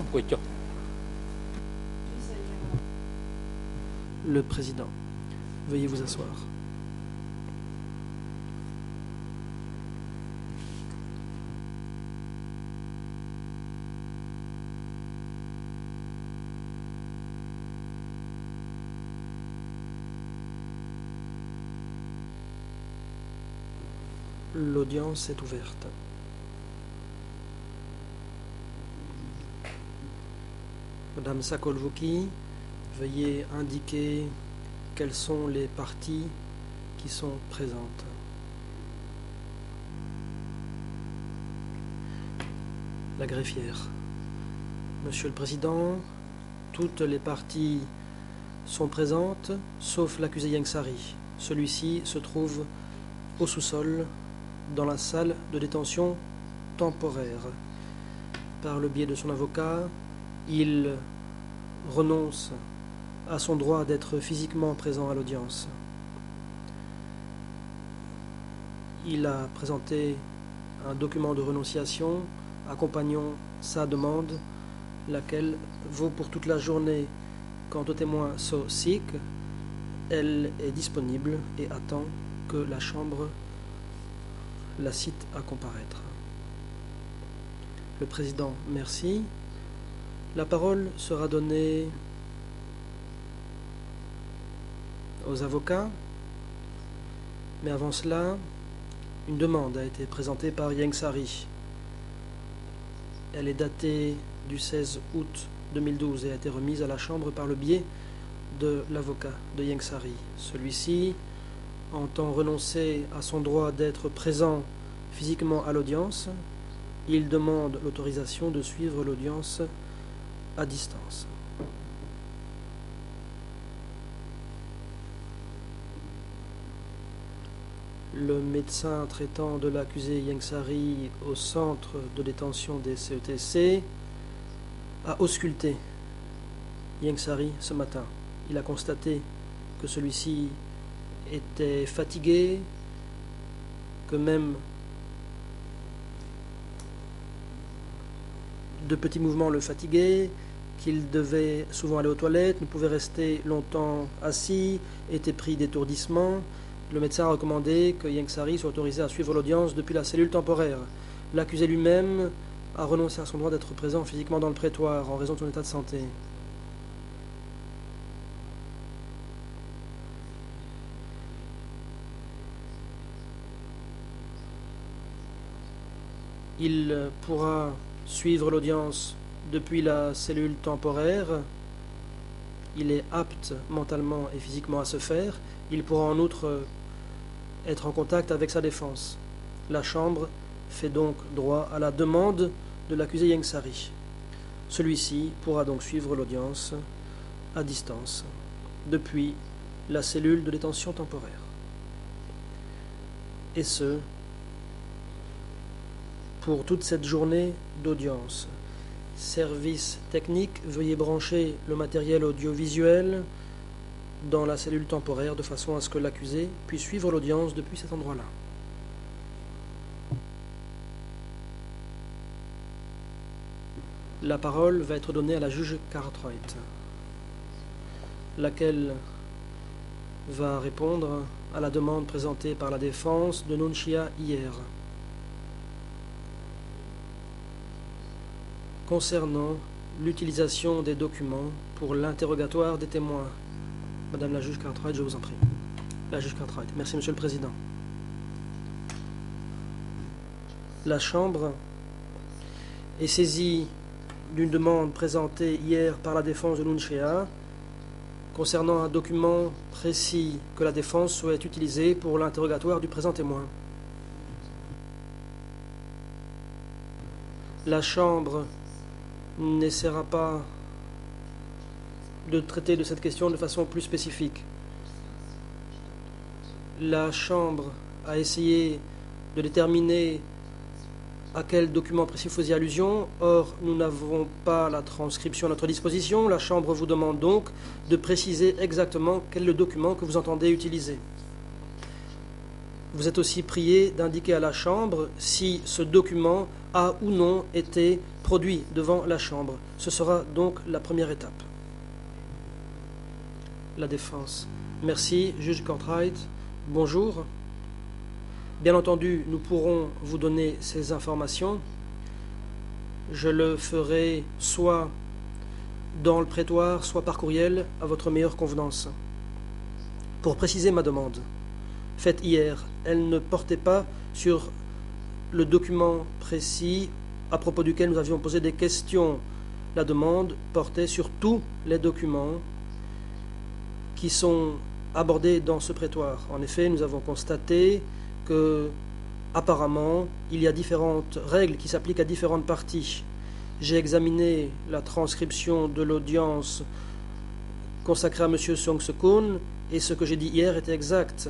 갖고 있죠. Le président. Veuillez vous asseoir. L'audience est ouverte. Madame Sakolvouki, veuillez indiquer quelles sont les parties qui sont présentes. La greffière. Monsieur le Président, toutes les parties sont présentes, sauf l'accusé Yengsari. Celui-ci se trouve au sous-sol, dans la salle de détention temporaire. Par le biais de son avocat, il renonce à son droit d'être physiquement présent à l'audience. Il a présenté un document de renonciation accompagnant sa demande, laquelle vaut pour toute la journée. Quant au témoin So Sik, elle est disponible et attend que la Chambre la cite à comparaître. Le Président, merci. La parole sera donnée aux avocats, mais avant cela, une demande a été présentée par Yengsari. Elle est datée du 16 août 2012 et a été remise à la Chambre par le biais de l'avocat de Yengsari. Celui-ci entend renoncer à son droit d'être présent physiquement à l'audience. Il demande l'autorisation de suivre l'audience à distance. Le médecin traitant de l'accusé Yengsari au centre de détention des CETC a ausculté Yengsari ce matin. Il a constaté que celui-ci était fatigué, que même de petits mouvements le fatiguaient, qu'il devait souvent aller aux toilettes, ne pouvait rester longtemps assis, était pris d'étourdissement. Le médecin a recommandé que Yengsari soit autorisé à suivre l'audience depuis la cellule temporaire. L'accusé lui-même a renoncé à son droit d'être présent physiquement dans le prétoire en raison de son état de santé. Il pourra suivre l'audience depuis la cellule temporaire. Il est apte mentalement et physiquement à ce faire. Il pourra en outre être en contact avec sa défense. La Chambre fait donc droit à la demande de l'accusé Yengsari. Celui-ci pourra donc suivre l'audience à distance depuis la cellule de détention temporaire. Et ce, pour toute cette journée d'audience. Service technique, veuillez brancher le matériel audiovisuel dans la cellule temporaire de façon à ce que l'accusé puisse suivre l'audience depuis cet endroit-là. La parole va être donnée à la juge Cartwright, laquelle va répondre à la demande présentée par la défense de Nunchia hier. Concernant l'utilisation des documents pour l'interrogatoire des témoins. Madame la juge Cartwright, je vous en prie. La juge Cartwright. Merci, Monsieur le Président. La Chambre est saisie d'une demande présentée hier par la défense de Nunchia concernant un document précis que la défense souhaite utiliser pour l'interrogatoire du présent témoin. La Chambre n'essaiera pas de traiter de cette question de façon plus spécifique. La Chambre a essayé de déterminer à quel document précis vous faisiez allusion. Or, nous n'avons pas la transcription à notre disposition. La Chambre vous demande donc de préciser exactement quel est le document que vous entendez utiliser. Vous êtes aussi prié d'indiquer à la Chambre si ce document a ou non été produit devant la Chambre. Ce sera donc la première étape. La défense. Merci, juge Cartwright. Bonjour. Bien entendu, nous pourrons vous donner ces informations. Je le ferai soit dans le prétoire, soit par courriel, à votre meilleure convenance. Pour préciser ma demande, faite hier, elle ne portait pas sur le document précis à propos duquel nous avions posé des questions. La demande portait sur tous les documents qui sont abordés dans ce prétoire. En effet, nous avons constaté que, apparemment, il y a différentes règles qui s'appliquent à différentes parties. J'ai examiné la transcription de l'audience consacrée à M. Song-Sekun et ce que j'ai dit hier était exact.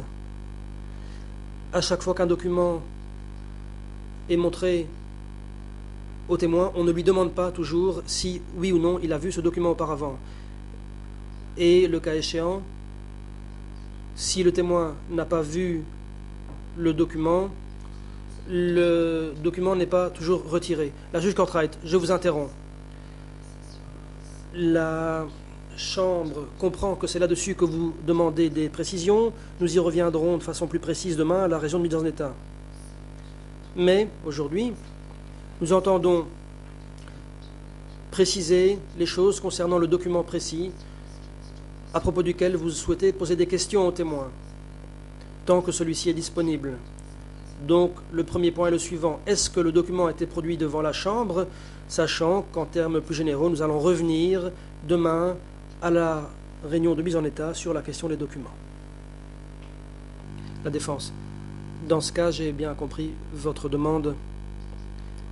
À chaque fois qu'un document est montré au témoin, on ne lui demande pas toujours si, oui ou non, il a vu ce document auparavant. Et le cas échéant, si le témoin n'a pas vu le document n'est pas toujours retiré. La juge Cartwright, je vous interromps. La Chambre comprend que c'est là-dessus que vous demandez des précisions. Nous y reviendrons de façon plus précise demain à la région de mise en état. Mais aujourd'hui, nous entendons préciser les choses concernant le document précis à propos duquel vous souhaitez poser des questions au témoin, tant que celui-ci est disponible. Donc, le premier point est le suivant. Est-ce que le document a été produit devant la Chambre, sachant qu'en termes plus généraux, nous allons revenir demain à la réunion de mise en état sur la question des documents. La défense. Dans ce cas, j'ai bien compris votre demande.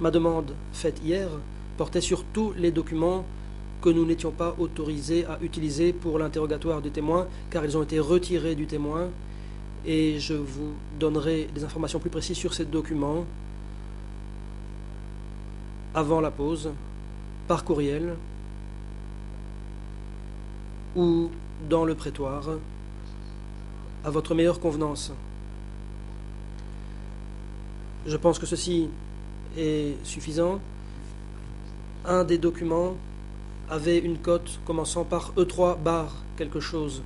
Ma demande faite hier portait sur tous les documents que nous n'étions pas autorisés à utiliser pour l'interrogatoire du témoin, car ils ont été retirés du témoin, et je vous donnerai des informations plus précises sur ces documents avant la pause, par courriel ou dans le prétoire, à votre meilleure convenance. Je pense que ceci est suffisant. Un des documents avait une cote commençant par E3 bar quelque chose.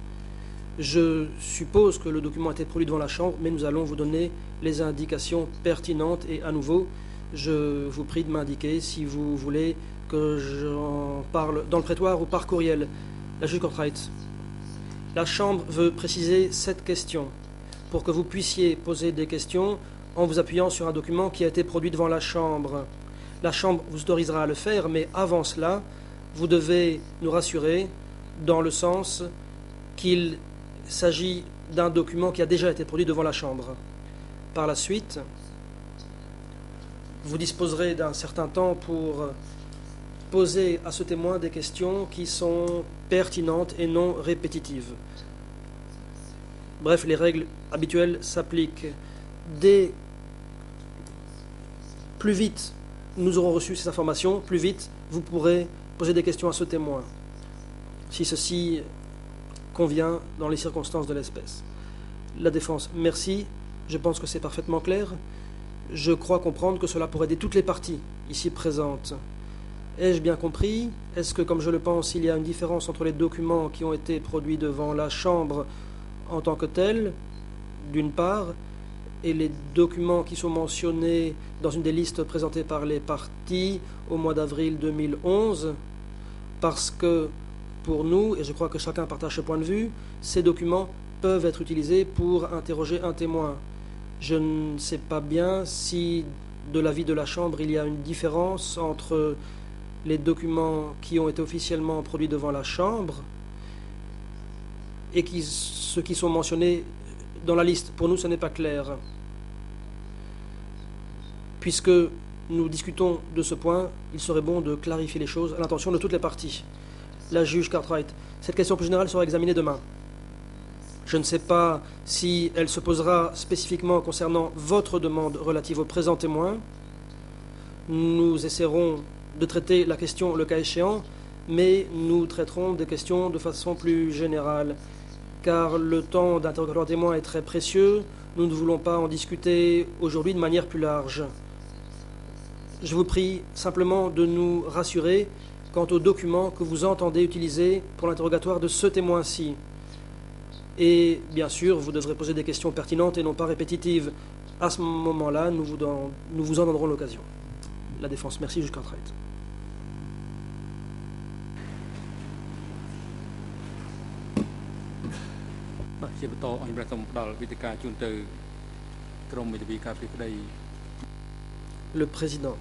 Je suppose que le document a été produit devant la Chambre, mais nous allons vous donner les indications pertinentes. Et à nouveau, je vous prie de m'indiquer si vous voulez que j'en parle dans le prétoire ou par courriel. La juge Cartwright. La Chambre veut préciser cette question pour que vous puissiez poser des questions en vous appuyant sur un document qui a été produit devant la Chambre. La Chambre vous autorisera à le faire, mais avant cela, vous devez nous rassurer dans le sens qu'il s'agit d'un document qui a déjà été produit devant la Chambre. Par la suite, vous disposerez d'un certain temps pour poser à ce témoin des questions qui sont pertinentes et non répétitives. Bref, les règles habituelles s'appliquent. Plus vite nous aurons reçu ces informations, plus vite vous pourrez poser des questions à ce témoin, si ceci convient dans les circonstances de l'espèce. La défense, merci. Je pense que c'est parfaitement clair. Je crois comprendre que cela pourrait aider toutes les parties ici présentes. Ai-je bien compris? Est-ce que, comme je le pense, il y a une différence entre les documents qui ont été produits devant la Chambre en tant que tels, d'une part, et les documents qui sont mentionnés dans une des listes présentées par les parties au mois d'avril 2011, parce que, pour nous, et je crois que chacun partage ce point de vue, ces documents peuvent être utilisés pour interroger un témoin. Je ne sais pas bien si, de l'avis de la Chambre, il y a une différence entre les documents qui ont été officiellement produits devant la Chambre et ceux qui sont mentionnés dans la liste. Pour nous, ce n'est pas clair. Puisque nous discutons de ce point, il serait bon de clarifier les choses à l'intention de toutes les parties. La juge Cartwright, cette question plus générale sera examinée demain. Je ne sais pas si elle se posera spécifiquement concernant votre demande relative au présent témoin. Nous essaierons de traiter la question le cas échéant, mais nous traiterons des questions de façon plus générale, car le temps d'interrogatoire témoin est très précieux. Nous ne voulons pas en discuter aujourd'hui de manière plus large. Je vous prie simplement de nous rassurer quant aux documents que vous entendez utiliser pour l'interrogatoire de ce témoin-ci. Et bien sûr, vous devrez poser des questions pertinentes et non pas répétitives. À ce moment-là, nous vous en donnerons l'occasion. La défense, merci, juge Cartwright. Le président,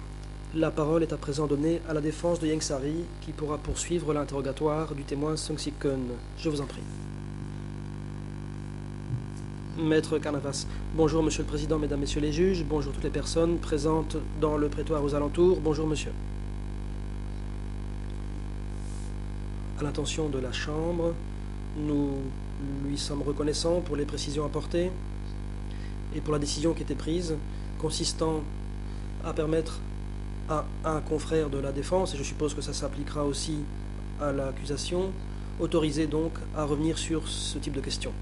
la parole est à présent donnée à la défense de Ieng Sary qui pourra poursuivre l'interrogatoire du témoin Sung Si Keun. Je vous en prie. Maître Carnavas, bonjour Monsieur le Président, Mesdames, Messieurs les juges, bonjour toutes les personnes présentes dans le prétoire aux alentours, bonjour Monsieur. À l'intention de la Chambre, nous lui sommes reconnaissants pour les précisions apportées et pour la décision qui était prise, consistant à permettre à un confrère de la défense, et je suppose que ça s'appliquera aussi à l'accusation, autorisé donc à revenir sur ce type de questions.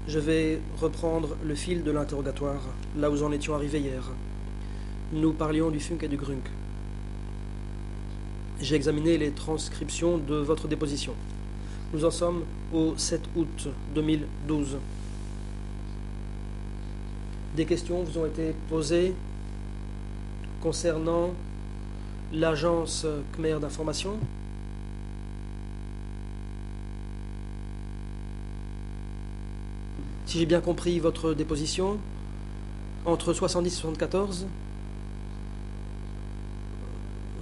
Je vais reprendre le fil de l'interrogatoire, là où nous en étions arrivés hier. Nous parlions du Funk et du Grunk. J'ai examiné les transcriptions de votre déposition. Nous en sommes au 7 août 2012. Des questions vous ont été posées concernant l'agence Khmer d'information. Si j'ai bien compris votre déposition, entre 70 et 74,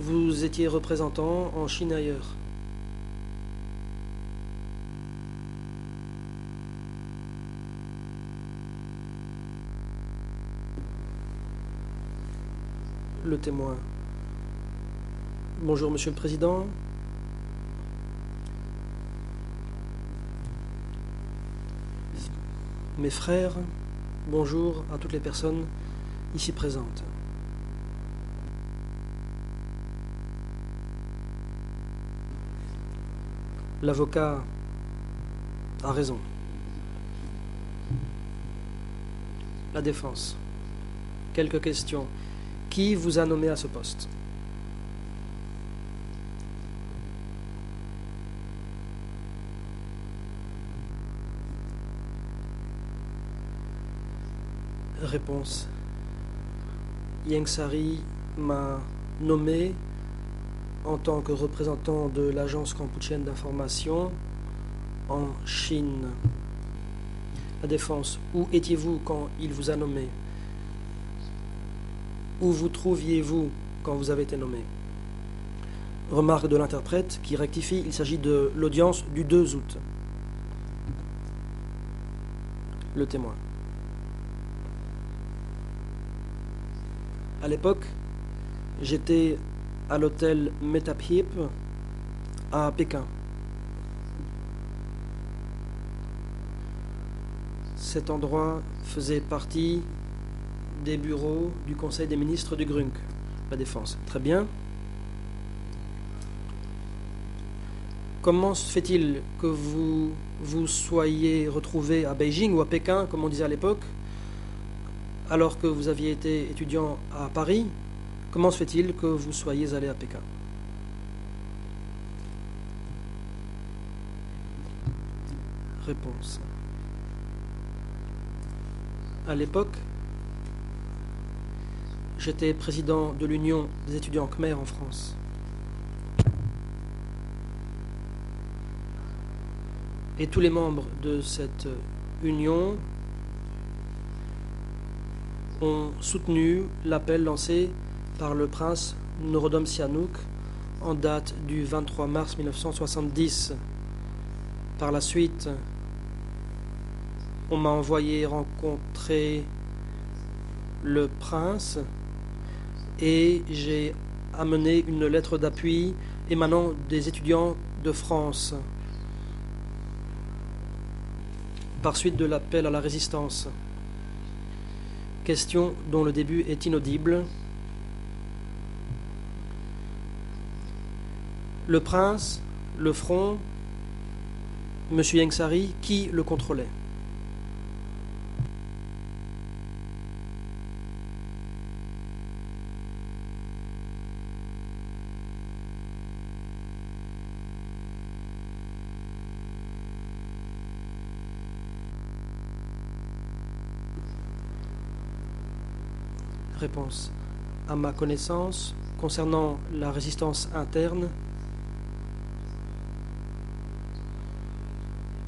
vous étiez représentant en Chine et ailleurs. Le témoin. Bonjour, Monsieur le Président. Mes frères, bonjour à toutes les personnes ici présentes. L'avocat a raison. La défense. Quelques questions. Qui vous a nommé à ce poste ? Réponse. Ieng Sary m'a nommé en tant que représentant de l'agence cambodgienne d'information en Chine. La défense. Où étiez-vous quand il vous a nommé ? Où vous trouviez-vous quand vous avez été nommé ? Remarque de l'interprète qui rectifie, il s'agit de l'audience du 2 août. Le témoin. À l'époque, j'étais à l'hôtel Metaphip à Pékin. Cet endroit faisait partie des bureaux du Conseil des ministres du Grunk, la Défense. Très bien. Comment se fait-il que vous vous soyez retrouvé à Beijing ou à Pékin, comme on disait à l'époque, alors que vous aviez été étudiant à Paris? Comment se fait-il que vous soyez allé à Pékin? Réponse. À l'époque, j'étais président de l'Union des étudiants khmer en France. Et tous les membres de cette union ont soutenu l'appel lancé par le prince Norodom Sihanouk en date du 23 mars 1970. Par la suite, on m'a envoyé rencontrer le prince et j'ai amené une lettre d'appui émanant des étudiants de France par suite de l'appel à la résistance. Question dont le début est inaudible. Le prince, le front, M. Ieng Sary, qui le contrôlait? Réponse. À ma connaissance, concernant la résistance interne,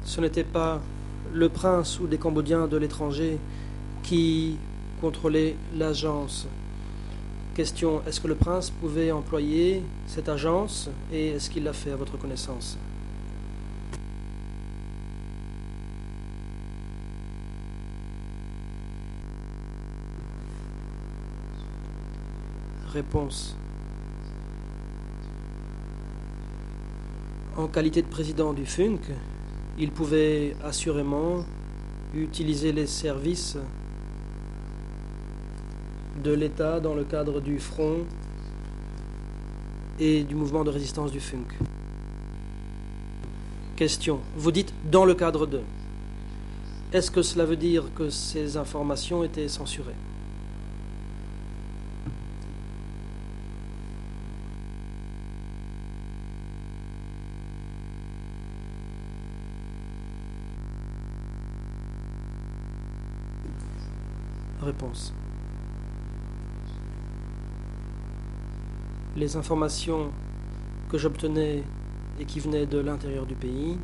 ce n'était pas le prince ou des Cambodgiens de l'étranger qui contrôlait l'agence. Question, est-ce que le prince pouvait employer cette agence et est-ce qu'il l'a fait à votre connaissance? Réponse. En qualité de président du FUNC, il pouvait assurément utiliser les services de l'État dans le cadre du front et du mouvement de résistance du FUNC. Question. Vous dites dans le cadre de. Est-ce que cela veut dire que ces informations étaient censurées? Réponse. Les informations que j'obtenais et qui venaient de l'intérieur du pays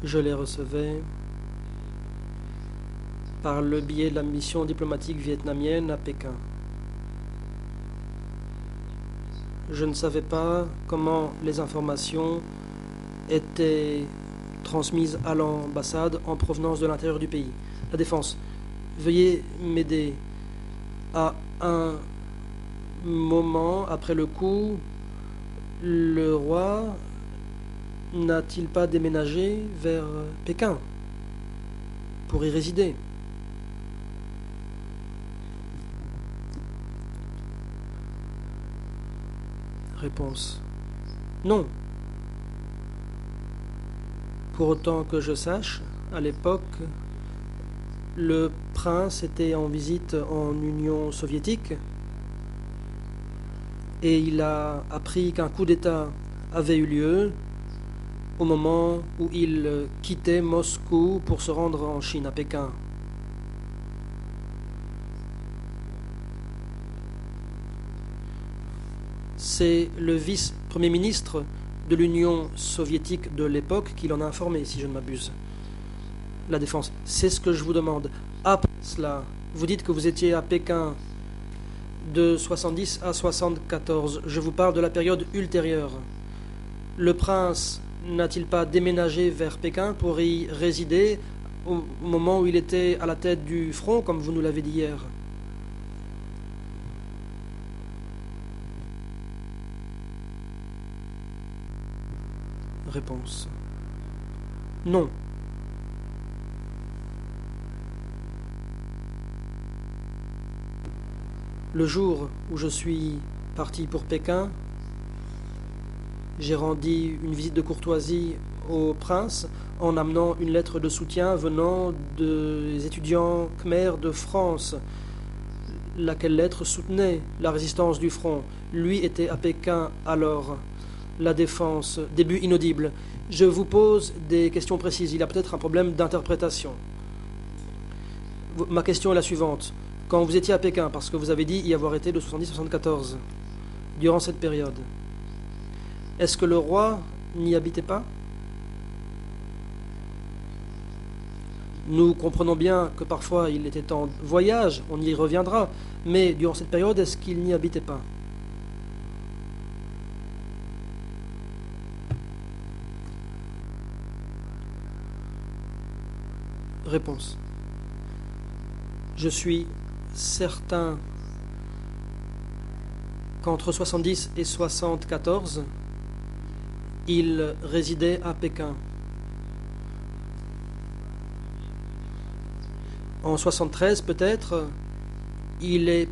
je les recevais par le biais de la mission diplomatique vietnamienne à Pékin. Je ne savais pas comment les informations étaient transmises à l'ambassade en provenance de l'intérieur du pays. La défense. Veuillez m'aider. À un moment après le coup, le roi n'a-t-il pas déménagé vers Pékin pour y résider? Réponse. Non. Pour autant que je sache, à l'époque, le prince était en visite en Union soviétique et il a appris qu'un coup d'État avait eu lieu au moment où il quittait Moscou pour se rendre en Chine, à Pékin. C'est le vice-premier ministre de l'Union soviétique de l'époque qui l'en a informé, si je ne m'abuse. La défense. C'est ce que je vous demande. Après cela, vous dites que vous étiez à Pékin de 70 à 74. Je vous parle de la période ultérieure. Le prince n'a-t-il pas déménagé vers Pékin pour y résider au moment où il était à la tête du front, comme vous nous l'avez dit hier? Réponse. Non. Le jour où je suis parti pour Pékin, j'ai rendu une visite de courtoisie au prince en amenant une lettre de soutien venant des étudiants khmers de France, laquelle lettre soutenait la résistance du front. Lui était à Pékin alors. La défense. Début inaudible. Je vous pose des questions précises. Il y a peut-être un problème d'interprétation. Ma question est la suivante. Quand vous étiez à Pékin, parce que vous avez dit y avoir été de 70 à 74, durant cette période, est-ce que le roi n'y habitait pas? Nous comprenons bien que parfois il était en voyage, on y reviendra, mais durant cette période, est-ce qu'il n'y habitait pas? Réponse. Je suis certain qu'entre 70 et 74, il résidait à Pékin. En 73, peut-être, il est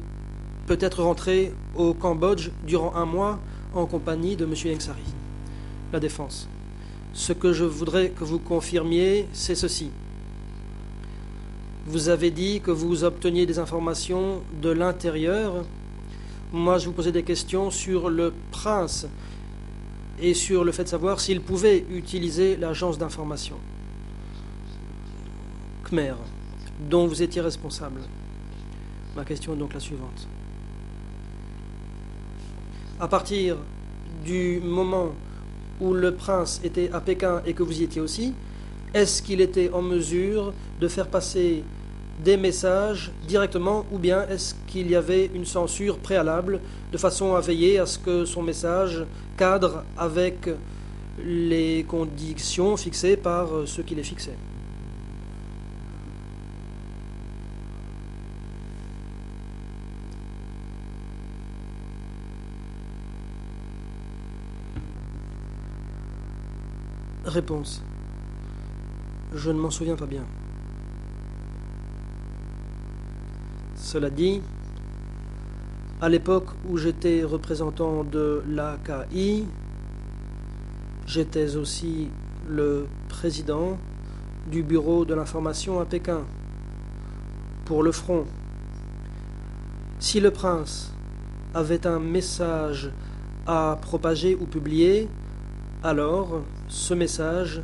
peut-être rentré au Cambodge durant un mois en compagnie de M. Ieng Sary. La défense. Ce que je voudrais que vous confirmiez, c'est ceci. Vous avez dit que vous obteniez des informations de l'intérieur. Moi, je vous posais des questions sur le prince et sur le fait de savoir s'il pouvait utiliser l'agence d'information. Khmer dont vous étiez responsable. Ma question est donc la suivante. À partir du moment où le prince était à Pékin et que vous y étiez aussi, est-ce qu'il était en mesure de faire passer des messages directement ou bien est-ce qu'il y avait une censure préalable de façon à veiller à ce que son message cadre avec les conditions fixées par ceux qui les fixaient? Réponse. Je ne m'en souviens pas bien. Cela dit, à l'époque où j'étais représentant de l'AKI, j'étais aussi le président du bureau de l'information à Pékin pour le front. Si le prince avait un message à propager ou publier, alors ce message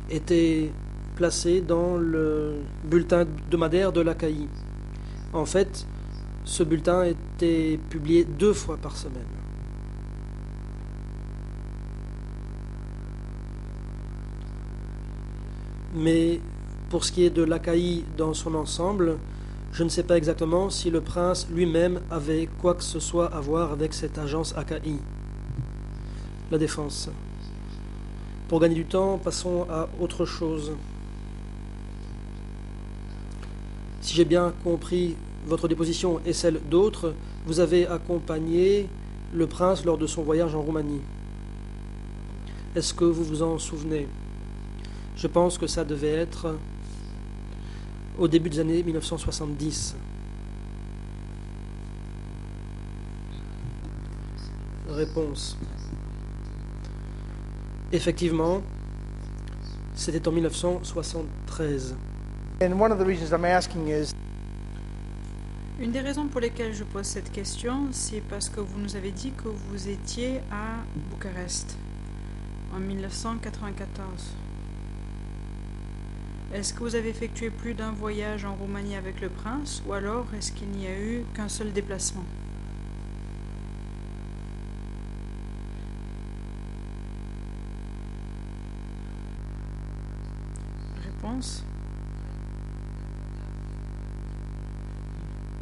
était placé dans le bulletin hebdomadaire de l'AKI. En fait, ce bulletin était publié 2 fois par semaine. Mais pour ce qui est de l'AKI dans son ensemble, je ne sais pas exactement si le prince lui-même avait quoi que ce soit à voir avec cette agence AKI. La défense. Pour gagner du temps, passons à autre chose. Si j'ai bien compris votre déposition et celle d'autres, vous avez accompagné le prince lors de son voyage en Roumanie. Est-ce que vous vous en souvenez? Je pense que ça devait être au début des années 1970. Réponse. Effectivement, c'était en 1973. And one of the reasons I'm asking is Une des raisons pour lesquelles je pose cette question, c'est parce que vous nous avez dit que vous étiez à Bucarest en 1994. Est-ce que vous avez effectué plus d'un voyage en Roumanie avec le prince ou alors est-ce qu'il n'y a eu qu'un seul déplacement? Réponse.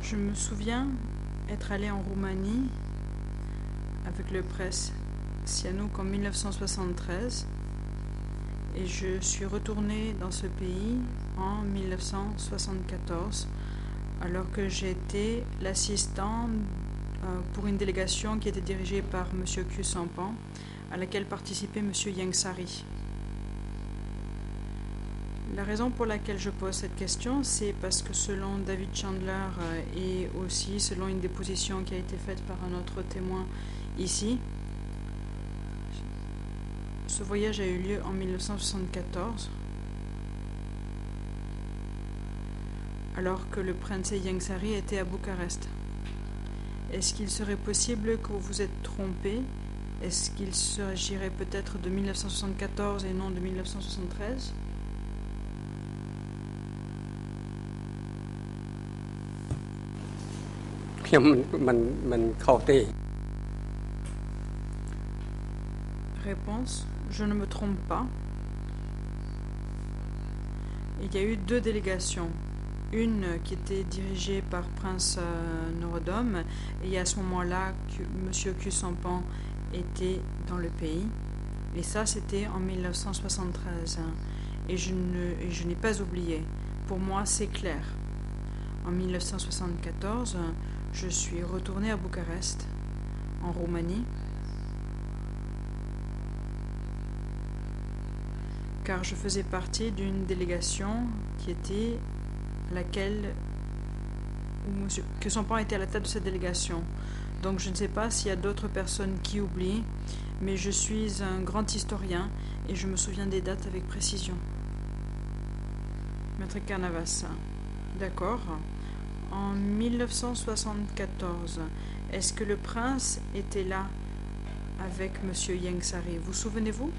Je me souviens être allé en Roumanie avec le prince Sihanouk en 1973 et je suis retourné dans ce pays en 1974 alors que j'étais l'assistant pour une délégation qui était dirigée par M. Khieu Samphan à laquelle participait M. Ieng Sary. La raison pour laquelle je pose cette question, c'est parce que selon David Chandler et aussi selon une déposition qui a été faite par un autre témoin ici, ce voyage a eu lieu en 1974, alors que le prince Ieng Sary était à Bucarest. Est-ce qu'il serait possible que vous vous êtes trompé? Est-ce qu'il s'agirait peut-être de 1974 et non de 1973? Réponse. Je ne me trompe pas. Il y a eu 2 délégations. Une qui était dirigée par Prince Norodom et à ce moment-là, M. Khieu Samphan était dans le pays. Et ça, c'était en 1973. Et je n'ai pas oublié. Pour moi, c'est clair. En 1974, je suis retourné à Bucarest, en Roumanie, car je faisais partie d'une délégation qui était laquelle où M. Khieu Samphan était à la tête de cette délégation. Donc je ne sais pas s'il y a d'autres personnes qui oublient, mais je suis un grand historien et je me souviens des dates avec précision. Maître Carnavas, d'accord. En 1974, est-ce que le prince était là avec M. Ieng Sary? Vous souvenez-vous?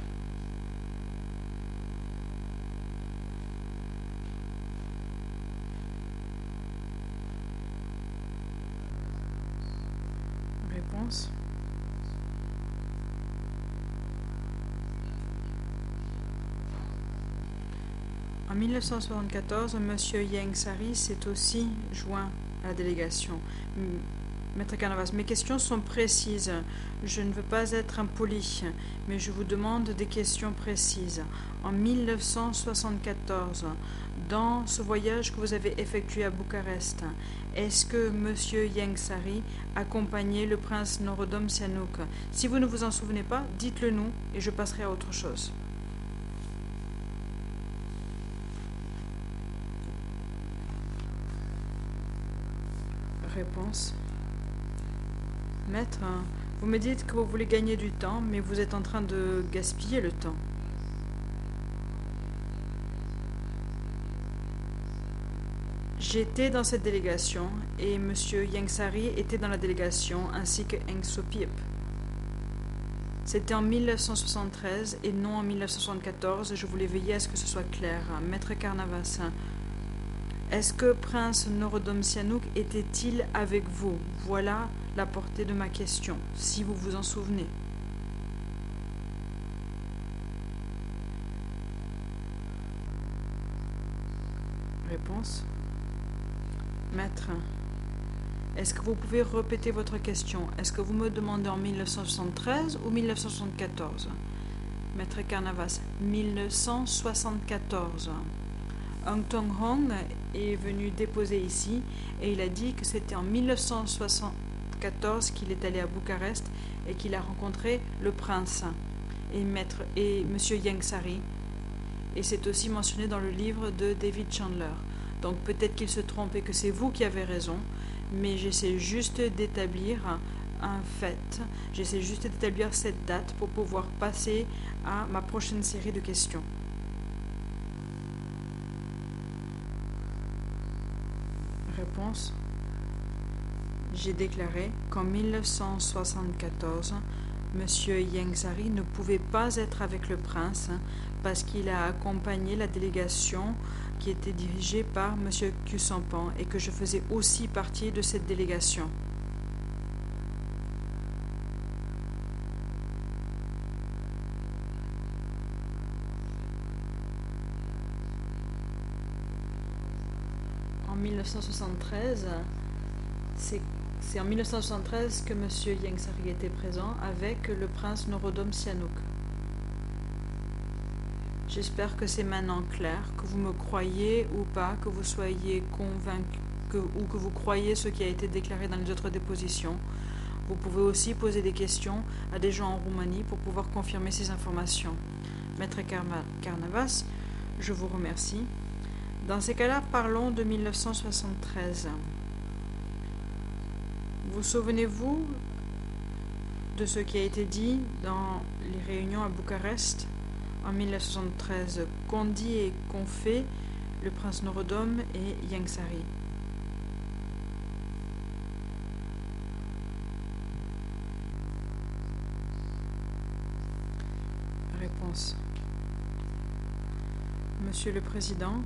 Réponse. En 1974, M. Ieng Sari s'est aussi joint à la délégation. Maître Carnavas, mes questions sont précises. Je ne veux pas être impoli, mais je vous demande des questions précises. En 1974, dans ce voyage que vous avez effectué à Bucarest, est-ce que M. Ieng Sari accompagnait le prince Norodom Sihanouk? Si vous ne vous en souvenez pas, dites-le nous et je passerai à autre chose. Réponse. Maître, vous me dites que vous voulez gagner du temps, mais vous êtes en train de gaspiller le temps. J'étais dans cette délégation et M. Ieng Sari était dans la délégation ainsi que Eng Sopip. C'était en 1973 et non en 1974 et je voulais veiller à ce que ce soit clair. Maître Carnavas, est-ce que Prince Norodom Sihanouk était-il avec vous? Voilà la portée de ma question, si vous vous en souvenez. Réponse. Maître, est-ce que vous pouvez répéter votre question? Est-ce que vous me demandez en 1973 ou 1974? Maître Carnavas, 1974. Ung Tong Hong est venu déposer ici et il a dit que c'était en 1974 qu'il est allé à Bucarest et qu'il a rencontré le prince et M. Ieng Sari. Et c'est aussi mentionné dans le livre de David Chandler. Donc peut-être qu'il se trompe et que c'est vous qui avez raison, mais j'essaie juste d'établir un fait. J'essaie juste d'établir cette date pour pouvoir passer à ma prochaine série de questions. Réponse. J'ai déclaré qu'en 1974, M. Ieng Sari ne pouvait pas être avec le prince parce qu'il a accompagné la délégation qui était dirigée par M. Kusampan et que je faisais aussi partie de cette délégation. En 1973, c'est en 1973 que M. Ieng Sari était présent avec le prince Norodom Sihanouk. J'espère que c'est maintenant clair, que vous me croyez ou pas, que vous soyez convaincu ou que vous croyez ce qui a été déclaré dans les autres dépositions. Vous pouvez aussi poser des questions à des gens en Roumanie pour pouvoir confirmer ces informations. Maître Carnavas, je vous remercie. Dans ces cas-là, parlons de 1973. Vous souvenez-vous de ce qui a été dit dans les réunions à Bucarest en 1973, qu'ont dit et qu'ont fait le prince Norodom et Ieng Sari? Réponse. Monsieur le Président,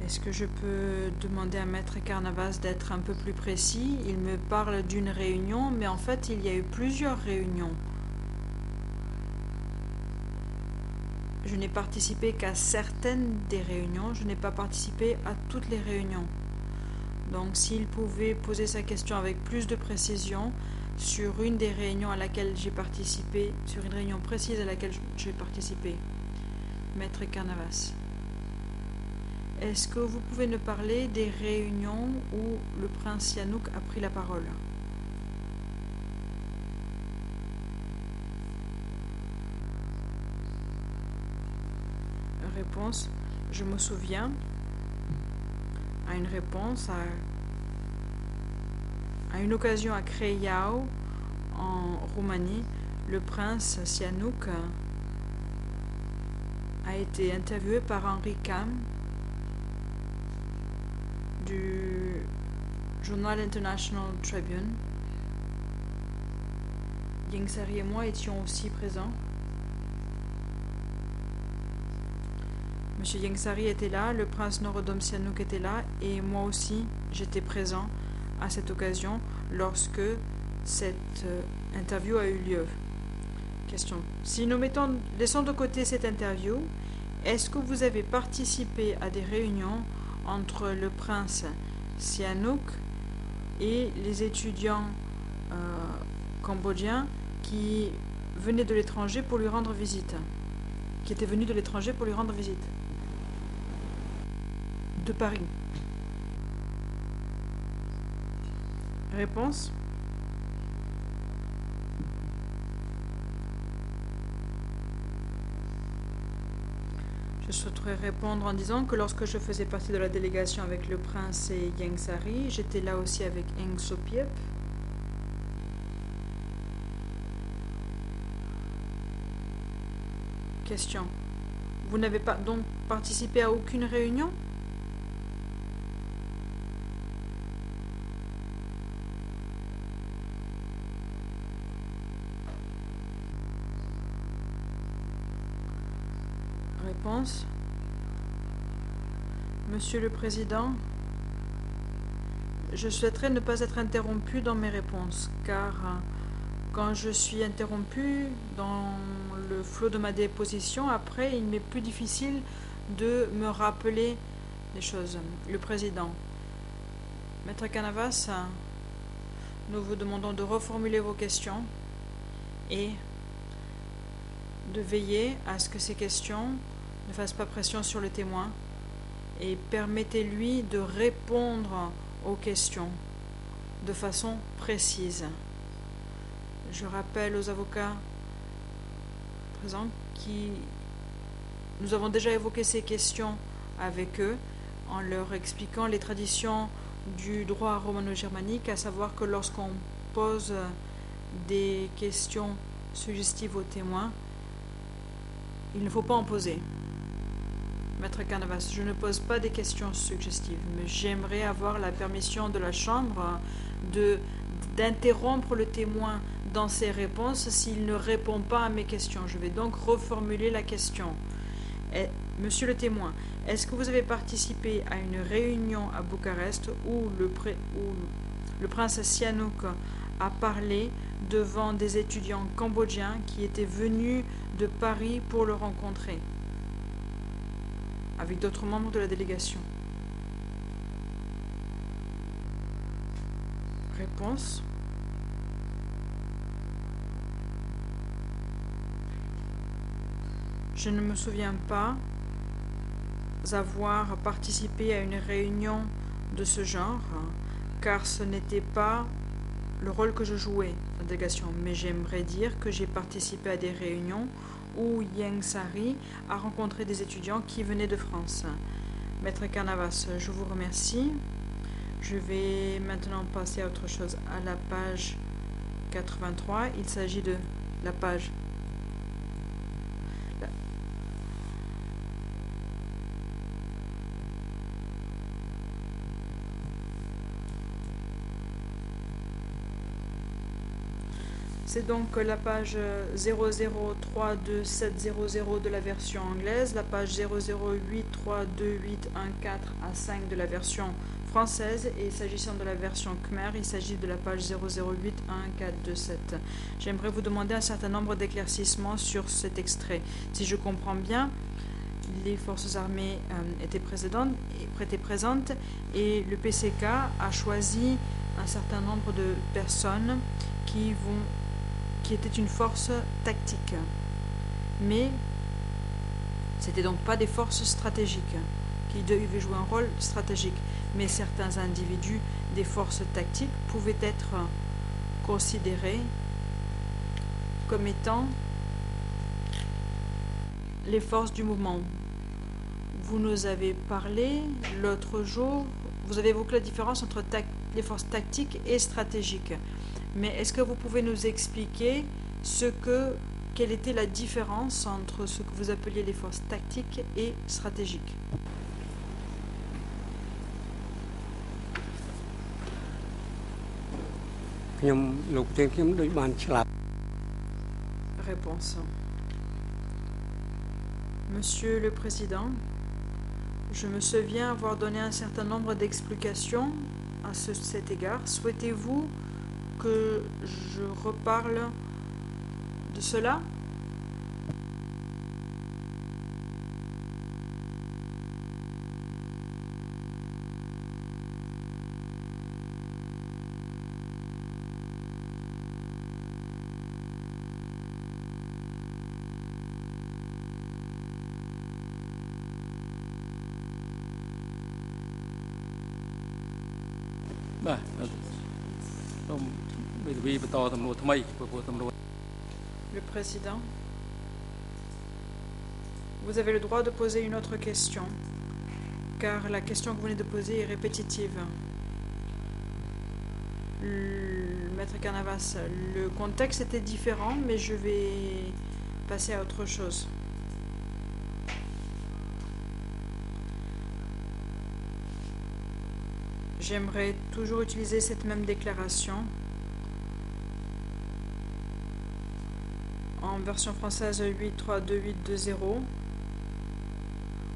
est-ce que je peux demander à Maître Carnavas d'être un peu plus précis? Il me parle d'une réunion, mais en fait, il y a eu plusieurs réunions. Je n'ai participé qu'à certaines des réunions, je n'ai pas participé à toutes les réunions. Donc, s'il pouvait poser sa question avec plus de précision sur une des réunions à laquelle j'ai participé, sur une réunion précise à laquelle j'ai participé. Maître Carnavas. Est-ce que vous pouvez nous parler des réunions où le prince Sihanouk a pris la parole? Réponse. Je me souviens à une réponse à une occasion à Craiau, en Roumanie, le prince Sihanouk a été interviewé par Henri Cam du journal International Tribune. Ieng Sari et moi étions aussi présents. Monsieur Ieng Sari était là, le prince Norodom Sihanouk était là et moi aussi j'étais présent à cette occasion lorsque cette interview a eu lieu. Question. Si nous laissons de côté cette interview, est-ce que vous avez participé à des réunions entre le prince Sihanouk et les étudiants cambodgiens qui venaient de l'étranger pour lui rendre visite, qui étaient venus de l'étranger pour lui rendre visite, de Paris? Réponse. Je souhaiterais répondre en disant que lorsque je faisais partie de la délégation avec le prince et Ieng Sary, j'étais là aussi avec Eng Sopiep. Question. Vous n'avez pas donc participé à aucune réunion? Réponse. Monsieur le Président, je souhaiterais ne pas être interrompu dans mes réponses, car quand je suis interrompu dans le flot de ma déposition, après, il m'est plus difficile de me rappeler les choses. Le Président. Maître Canavas, nous vous demandons de reformuler vos questions et de veiller à ce que ces questions ne fassent pas pression sur le témoin et permettez-lui de répondre aux questions de façon précise. Je rappelle aux avocats présents nous avons déjà évoqué ces questions avec eux en leur expliquant les traditions du droit romano-germanique, à savoir que lorsqu'on pose des questions suggestives aux témoins, il ne faut pas en poser. Maître Canavas, je ne pose pas des questions suggestives, mais j'aimerais avoir la permission de la Chambre d'interrompre le témoin dans ses réponses s'il ne répond pas à mes questions. Je vais donc reformuler la question. Monsieur le témoin, est-ce que vous avez participé à une réunion à Bucarest où le prince Sihanouk a parlé devant des étudiants cambodgiens qui étaient venus de Paris pour le rencontrer, avec d'autres membres de la délégation? Réponse. Je ne me souviens pas avoir participé à une réunion de ce genre, car ce n'était pas le rôle que je jouais dans la délégation, mais j'aimerais dire que j'ai participé à des réunions où Ieng Sary a rencontré des étudiants qui venaient de France. Maître Canavas, je vous remercie. Je vais maintenant passer à autre chose, à la page 83. Il s'agit de la page. C'est donc la page 0032700 de la version anglaise, la page 0083281 à 5 de la version française, et s'agissant de la version Khmer, il s'agit de la page 0081427. J'aimerais vous demander un certain nombre d'éclaircissements sur cet extrait. Si je comprends bien, les forces armées étaient présentes et le PCK a choisi un certain nombre de personnes qui était une force tactique. Mais ce n'étaient donc pas des forces stratégiques qui devaient jouer un rôle stratégique. Mais certains individus des forces tactiques pouvaient être considérés comme étant les forces du mouvement. Vous nous avez parlé l'autre jour, vous avez évoqué la différence entre les forces tactiques et stratégiques. Mais est-ce que vous pouvez nous expliquer quelle était la différence entre ce que vous appeliez les forces tactiques et stratégiques? Réponse. Monsieur le Président, je me souviens avoir donné un certain nombre d'explications à cet égard. Souhaitez-vous que je reparle de cela? Le président, vous avez le droit de poser une autre question, car la question que vous venez de poser est répétitive. Maître Canavas, le contexte était différent, mais je vais passer à autre chose. J'aimerais toujours utiliser cette même déclaration. En version française 832.820,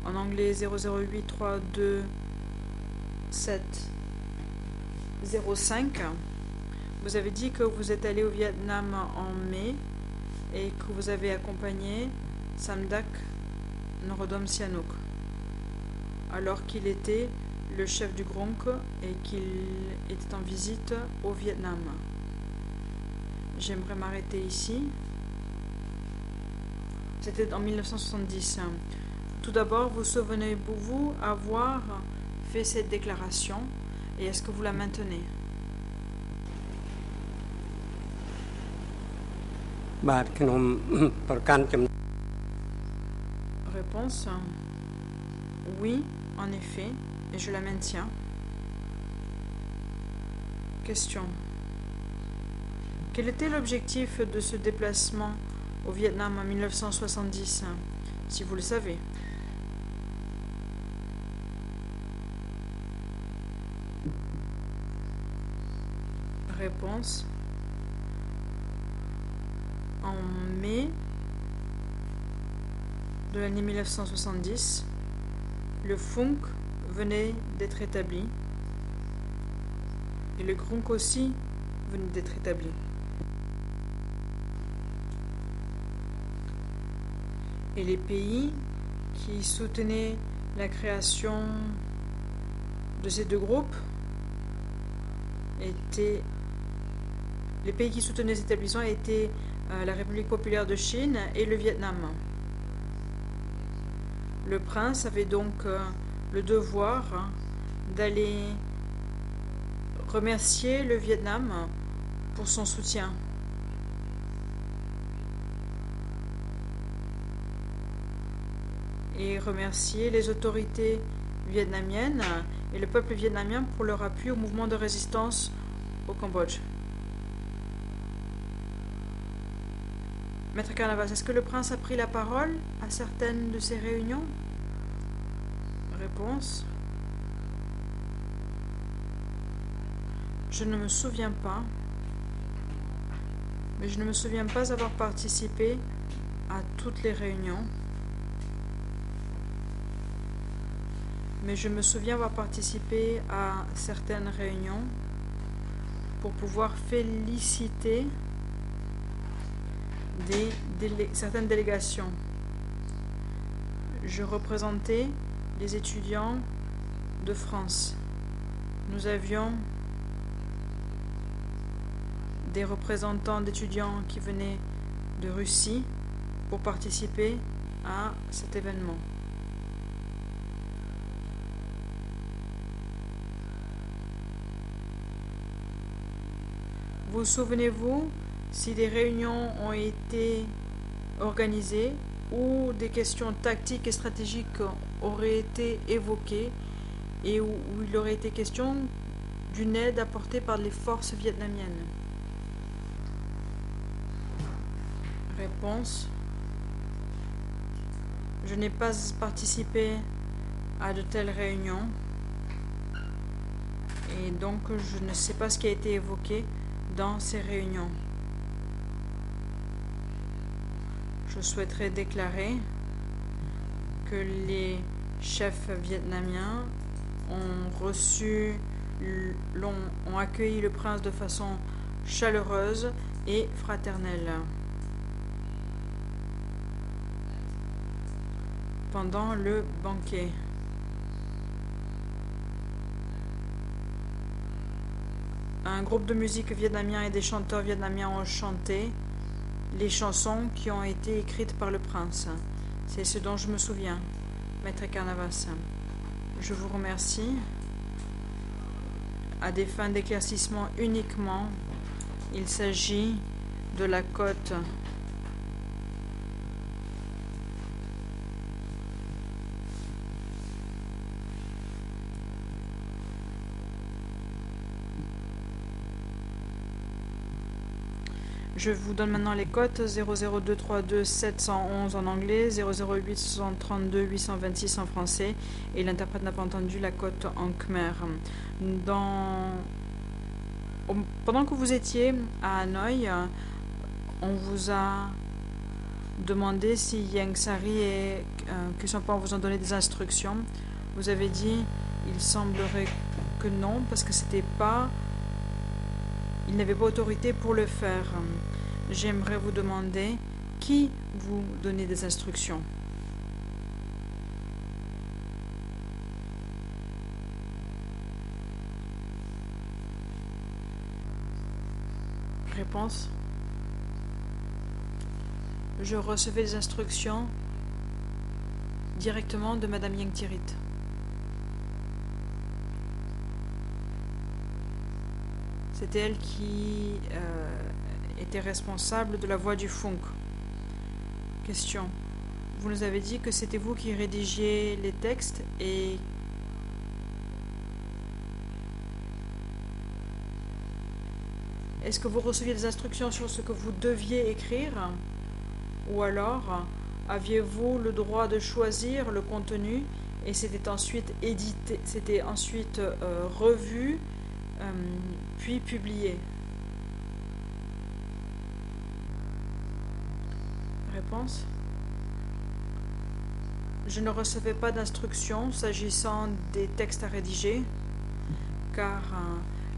en anglais 00832.705. Vous avez dit que vous êtes allé au Vietnam en mai et que vous avez accompagné Samdak Norodom Sihanouk alors qu'il était le chef du GRONC et qu'il était en visite au Vietnam. J'aimerais m'arrêter ici. C'était en 1970. Tout d'abord, vous souvenez-vous avoir fait cette déclaration et est-ce que vous la maintenez? Réponse: oui, en effet, et je la maintiens. Question: quel était l'objectif de ce déplacement au Vietnam en 1970, si vous le savez? Réponse: en mai de l'année 1970, le FUNC venait d'être établi et le GRONC aussi venait d'être établi. Et les pays qui soutenaient la création de ces deux groupes étaient... Les pays qui soutenaient cet établissement étaient la République populaire de Chine et le Vietnam. Le prince avait donc le devoir d'aller remercier le Vietnam pour son soutien. Et remercier les autorités vietnamiennes et le peuple vietnamien pour leur appui au mouvement de résistance au Cambodge. Maître Canavas, est-ce que le prince a pris la parole à certaines de ces réunions? Réponse: je ne me souviens pas, mais je ne me souviens pas avoir participé à toutes les réunions. Mais je me souviens avoir participé à certaines réunions pour pouvoir féliciter certaines délégations. Je représentais les étudiants de France. Nous avions des représentants d'étudiants qui venaient de Russie pour participer à cet événement. Vous souvenez-vous si des réunions ont été organisées où des questions tactiques et stratégiques auraient été évoquées et où il aurait été question d'une aide apportée par les forces vietnamiennes? Réponse: je n'ai pas participé à de telles réunions et donc je ne sais pas ce qui a été évoqué dans ces réunions. Je souhaiterais déclarer que les chefs vietnamiens ont accueilli le prince de façon chaleureuse et fraternelle. Pendant le banquet. Un groupe de musique vietnamien et des chanteurs vietnamiens ont chanté les chansons qui ont été écrites par le prince. C'est ce dont je me souviens, Maître Carnavas. Je vous remercie. À des fins d'éclaircissement uniquement, il s'agit de la côte Je vous donne maintenant les cotes 00232 711 en anglais, 008 632 826 en français, et l'interprète n'a pas entendu la cote en khmer. Pendant que vous étiez à Hanoï, on vous a demandé si Ieng Sary et Khieu Samphan vous ont donné des instructions. Vous avez dit il semblerait que non, parce que c'était pas... Il n'avait pas autorité pour le faire. J'aimerais vous demander qui vous donnait des instructions. Réponse. Je recevais des instructions directement de Madame Ieng Thiriet. C'était elle qui était responsable de la voix du funk. Question. Vous nous avez dit que c'était vous qui rédigiez les textes et est-ce que vous receviez des instructions sur ce que vous deviez écrire? Ou alors aviez-vous le droit de choisir le contenu et c'était ensuite édité, c'était ensuite revu puis publié? Réponse. Je ne recevais pas d'instructions s'agissant des textes à rédiger, car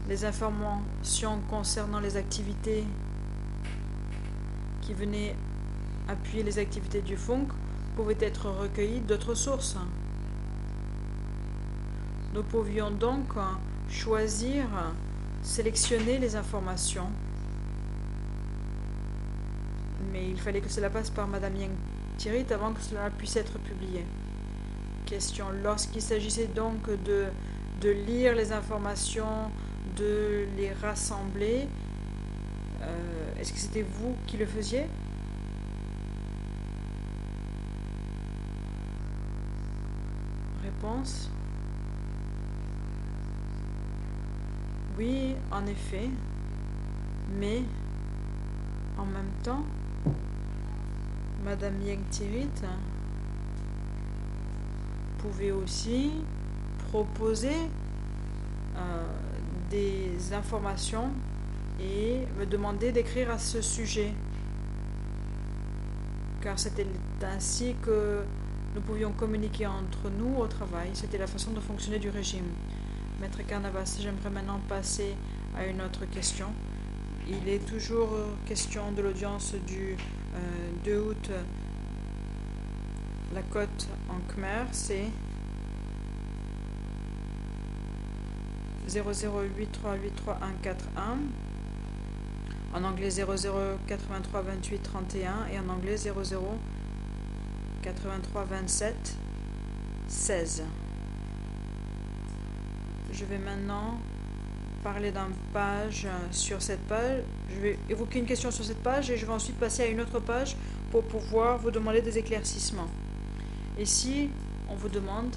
les informations concernant les activités qui venaient appuyer les activités du funk pouvaient être recueillies d'autres sources. Nous pouvions donc choisir, sélectionner les informations, mais il fallait que cela passe par Madame Ieng Thiriet avant que cela puisse être publié. Question. Lorsqu'il s'agissait donc de lire les informations, de les rassembler, est-ce que c'était vous qui le faisiez? Réponse. Oui, en effet, mais en même temps, Madame Ieng Thiriet pouvait aussi proposer des informations et me demander d'écrire à ce sujet, car c'était ainsi que nous pouvions communiquer entre nous au travail. C'était la façon de fonctionner du régime. Maître Carnavas, j'aimerais maintenant passer à une autre question. Il est toujours question de l'audience du 2 août. La cote en khmer, c'est 008383141, en anglais 00832831 et en anglais 00832716. Je vais maintenant parler d'une page sur cette page. Je vais évoquer une question sur cette page et je vais ensuite passer à une autre page pour pouvoir vous demander des éclaircissements. Et si on vous demande,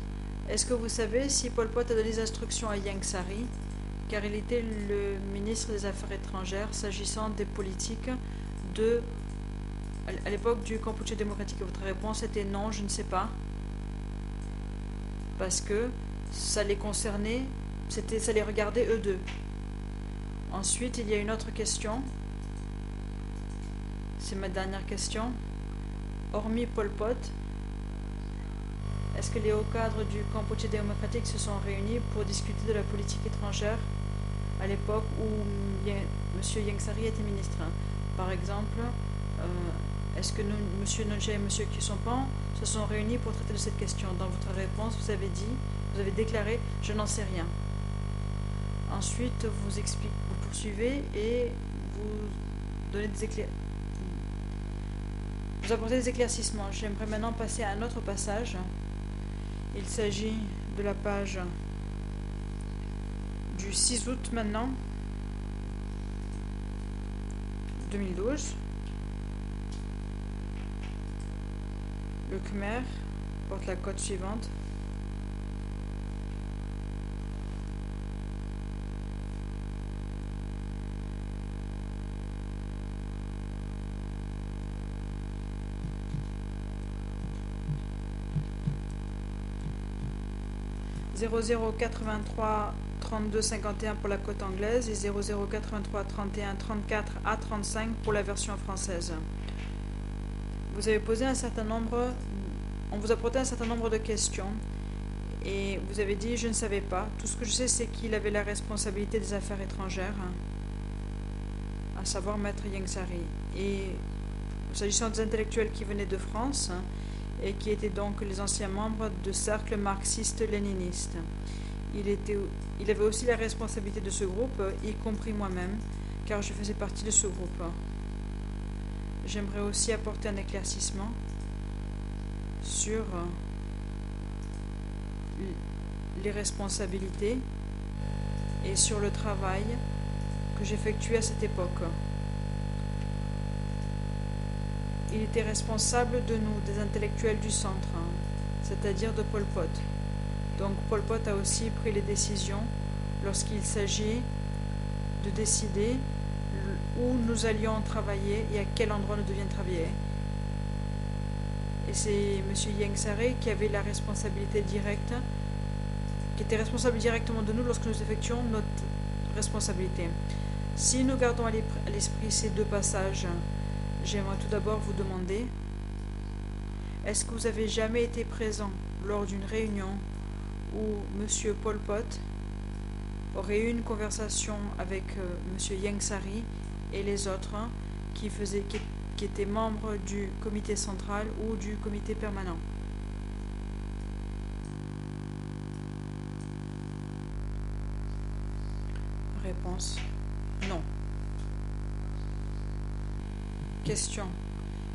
est-ce que vous savez si Pol Pot a donné des instructions à Ieng Sary, car il était le ministre des Affaires étrangères s'agissant des politiques à l'époque du Kampuchea démocratique? Et votre réponse était non, je ne sais pas, parce que ça les concernait, ça les regardait eux deux. Ensuite, il y a une autre question. C'est ma dernière question. Hormis Pol Pot, est-ce que les hauts cadres du Kampuchea démocratique se sont réunis pour discuter de la politique étrangère à l'époque où M. Ieng Sary était ministre. Par exemple, est-ce que M. Nodja et M. Kyusampan se sont réunis pour traiter de cette question? Dans votre réponse, vous avez déclaré « je n'en sais rien ». Ensuite, vous poursuivez et vous apportez des éclaircissements. J'aimerais maintenant passer à un autre passage. Il s'agit de la page du 6 août maintenant, 2012. Le Khmer porte la cote suivante. « 0083 32 51 pour la côte anglaise et 0083 31 34 à 35 pour la version française. Vous avez posé on vous a posé un certain nombre de questions et vous avez dit « je ne savais pas ». Tout ce que je sais, c'est qu'il avait la responsabilité des affaires étrangères, à savoir Maître Ieng Sary. Et s'agissant des intellectuels qui venaient de France et qui étaient donc les anciens membres de cercles marxistes-léninistes, il avait aussi la responsabilité de ce groupe, y compris moi-même, car je faisais partie de ce groupe. J'aimerais aussi apporter un éclaircissement sur les responsabilités et sur le travail que j'effectuais à cette époque. Il était responsable de nous, des intellectuels du centre, c'est-à-dire de Pol Pot. Donc Pol Pot a aussi pris les décisions lorsqu'il s'agit de décider où nous allions travailler et à quel endroit nous devions travailler. Et c'est M. Ieng Sary qui avait la responsabilité directe, qui était responsable directement de nous lorsque nous effectuons notre responsabilité. Si nous gardons à l'esprit ces deux passages, j'aimerais tout d'abord vous demander, est-ce que vous avez jamais été présent lors d'une réunion où M. Pol Pot aurait eu une conversation avec M. Ieng Sary et les autres qui étaient membres du comité central ou du comité permanent? Réponse: non. Question: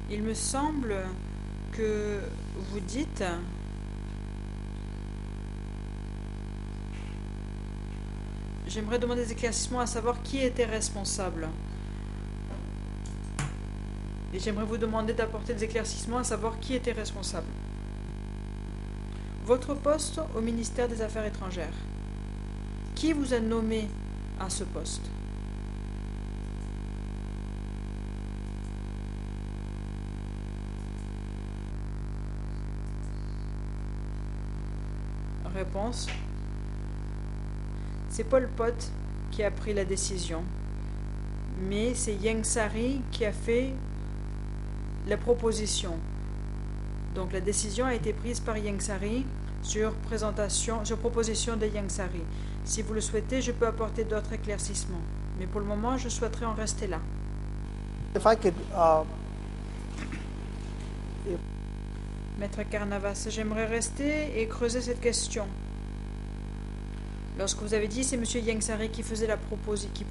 il me semble que vous dites j'aimerais demander des éclaircissements à savoir qui était responsable. Et j'aimerais vous demander d'apporter des éclaircissements à savoir qui était responsable. Votre poste au ministère des Affaires étrangères. Qui vous a nommé à ce poste? Réponse: c'est Pol Pot qui a pris la décision, mais c'est Ieng Sary qui a fait la proposition. Donc la décision a été prise par Ieng Sary sur proposition de Ieng Sary. Si vous le souhaitez, je peux apporter d'autres éclaircissements, mais pour le moment, je souhaiterais en rester là. Maître Carnavas, j'aimerais rester et creuser cette question. Lorsque vous avez dit c'est M. Ieng Sary qui faisait qui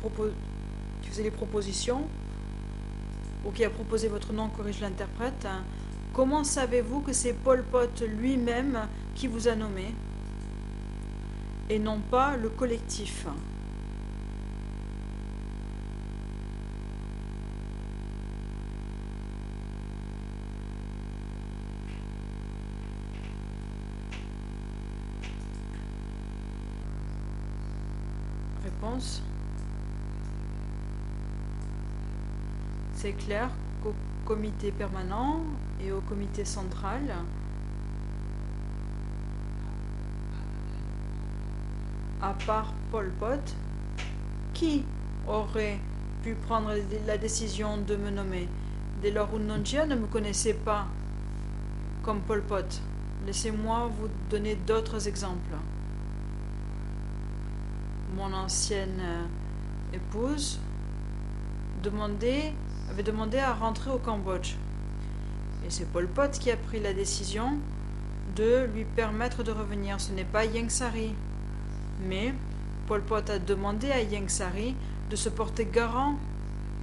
faisait les propositions, ou qui a proposé votre nom, corrige l'interprète, comment savez-vous que c'est Pol Pot lui-même qui vous a nommé et non pas le collectif? Réponse: c'est clair qu'au comité permanent et au comité central, à part Pol Pot, qui aurait pu prendre la décision de me nommer? Dès lors où Nodja ne me connaissait pas comme Pol Pot. Laissez-moi vous donner d'autres exemples. Mon ancienne épouse avait demandé à rentrer au Cambodge. Et c'est Pol Pot qui a pris la décision de lui permettre de revenir. Ce n'est pas Ieng Sary. Mais Pol Pot a demandé à Ieng Sary de se porter garant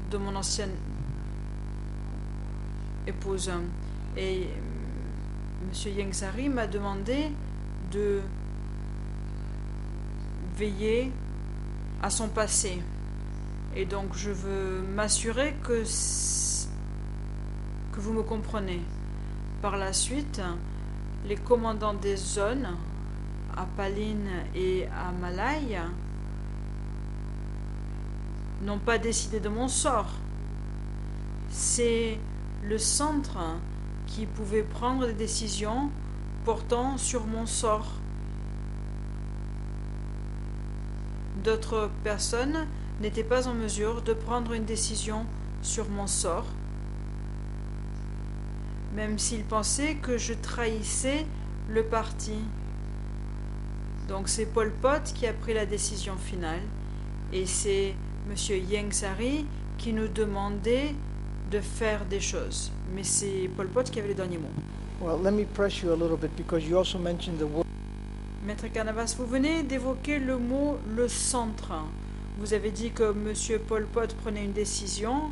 de mon ancienne épouse. Et M. Ieng Sary m'a demandé de veiller à son passé. Et donc je veux m'assurer que vous me comprenez. Par la suite, les commandants des zones à Palin et à Malay n'ont pas décidé de mon sort. C'est le centre qui pouvait prendre des décisions portant sur mon sort. D'autres personnes n'étaient pas en mesure de prendre une décision sur mon sort, même s'ils pensaient que je trahissais le parti. Donc c'est Pol Pot qui a pris la décision finale, et c'est M. Ieng Sary qui nous demandait de faire des choses. Mais c'est Pol Pot qui avait les derniers mots. Well, let me press you a little bit because you also mentioned the word. Maître Canavas, vous venez d'évoquer le mot « le centre ». Vous avez dit que M. Pol Pot prenait une décision,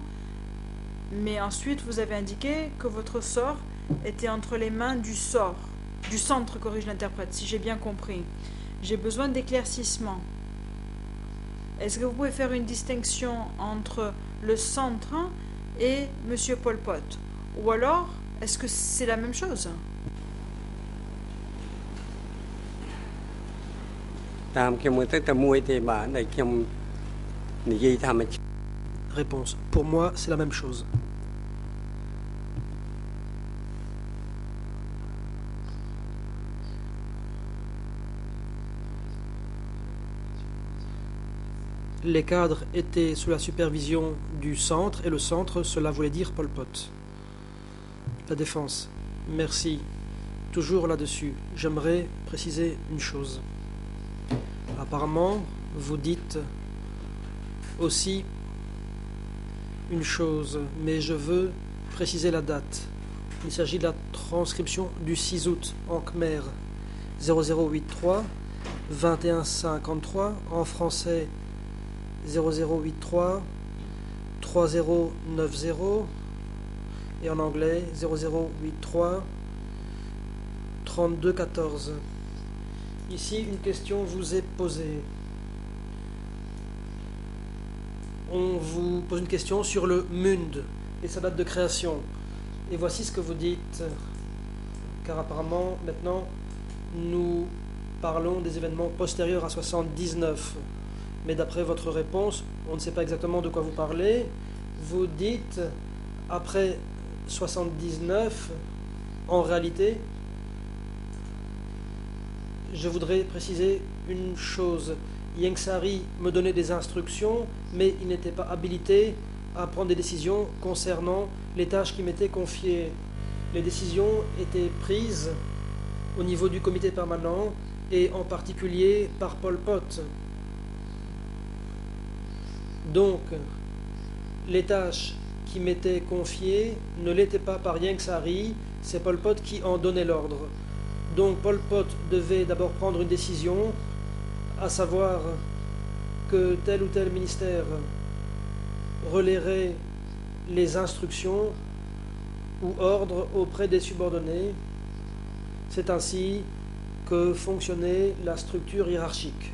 mais ensuite vous avez indiqué que votre sort était entre les mains du centre, corrige l'interprète, si j'ai bien compris. J'ai besoin d'éclaircissement. Est-ce que vous pouvez faire une distinction entre le centre et M. Pol Pot? Ou alors, est-ce que c'est la même chose? Réponse. Pour moi, c'est la même chose. Les cadres étaient sous la supervision du centre, et le centre, cela voulait dire Pol Pot. La défense. Merci. Toujours là-dessus. J'aimerais préciser une chose. Apparemment, vous dites aussi une chose, mais je veux préciser la date. Il s'agit de la transcription du 6 août en Khmer 0083 2153, en français 0083 3090 et en anglais 0083 3214. Ici, une question vous est posée. On vous pose une question sur le Mund et sa date de création. Et voici ce que vous dites, car apparemment, maintenant, nous parlons des événements postérieurs à 79. Mais d'après votre réponse, on ne sait pas exactement de quoi vous parlez. Vous dites, après 79, en réalité, je voudrais préciser une chose. Ieng Sary me donnait des instructions, mais il n'était pas habilité à prendre des décisions concernant les tâches qui m'étaient confiées. Les décisions étaient prises au niveau du comité permanent et en particulier par Pol Pot. Donc, les tâches qui m'étaient confiées ne l'étaient pas par Ieng Sary, c'est Pol Pot qui en donnait l'ordre. Donc Pol Pot devait d'abord prendre une décision, à savoir que tel ou tel ministère relayerait les instructions ou ordres auprès des subordonnés. C'est ainsi que fonctionnait la structure hiérarchique.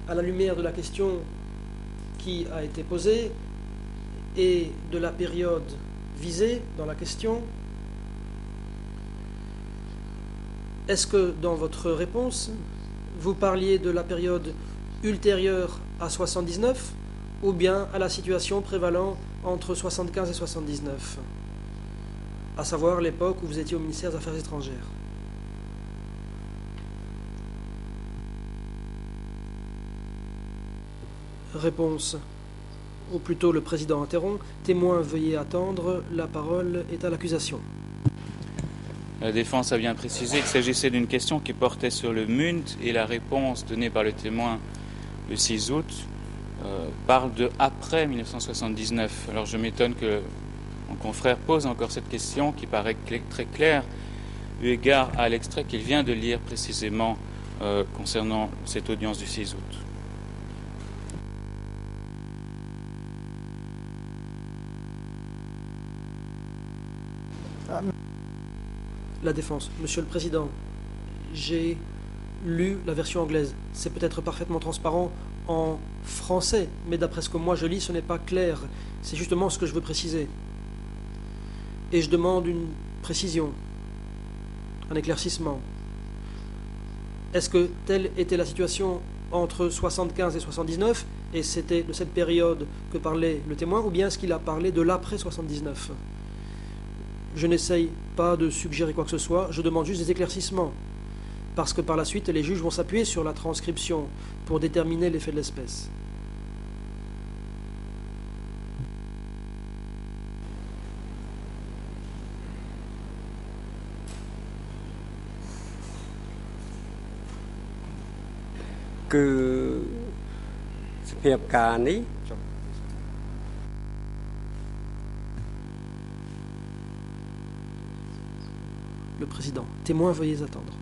À la lumière de la question qui a été posée et de la période visée dans la question, est-ce que dans votre réponse, vous parliez de la période ultérieure à 79 ou bien à la situation prévalant entre 75 et 79, à savoir l'époque où vous étiez au ministère des Affaires étrangères? Réponse. Ou plutôt le président interrompt. Témoin, veuillez attendre. La parole est à l'accusation. La défense a bien précisé qu'il s'agissait d'une question qui portait sur le MUNT et la réponse donnée par le témoin le 6 août parle de après 1979. Alors je m'étonne que mon confrère pose encore cette question qui paraît très claire eu égard à l'extrait qu'il vient de lire précisément concernant cette audience du 6 août. La défense. Monsieur le Président, j'ai lu la version anglaise. C'est peut-être parfaitement transparent en français, mais d'après ce que moi je lis, ce n'est pas clair. C'est justement ce que je veux préciser. Et je demande une précision, un éclaircissement. Est-ce que telle était la situation entre 75 et 79, et c'était de cette période que parlait le témoin, ou bien est-ce qu'il a parlé de l'après 79 ? Je n'essaye pas de suggérer quoi que ce soit, je demande juste des éclaircissements, parce que par la suite, les juges vont s'appuyer sur la transcription pour déterminer l'effet de l'espèce. Le président. Témoin, veuillez attendre.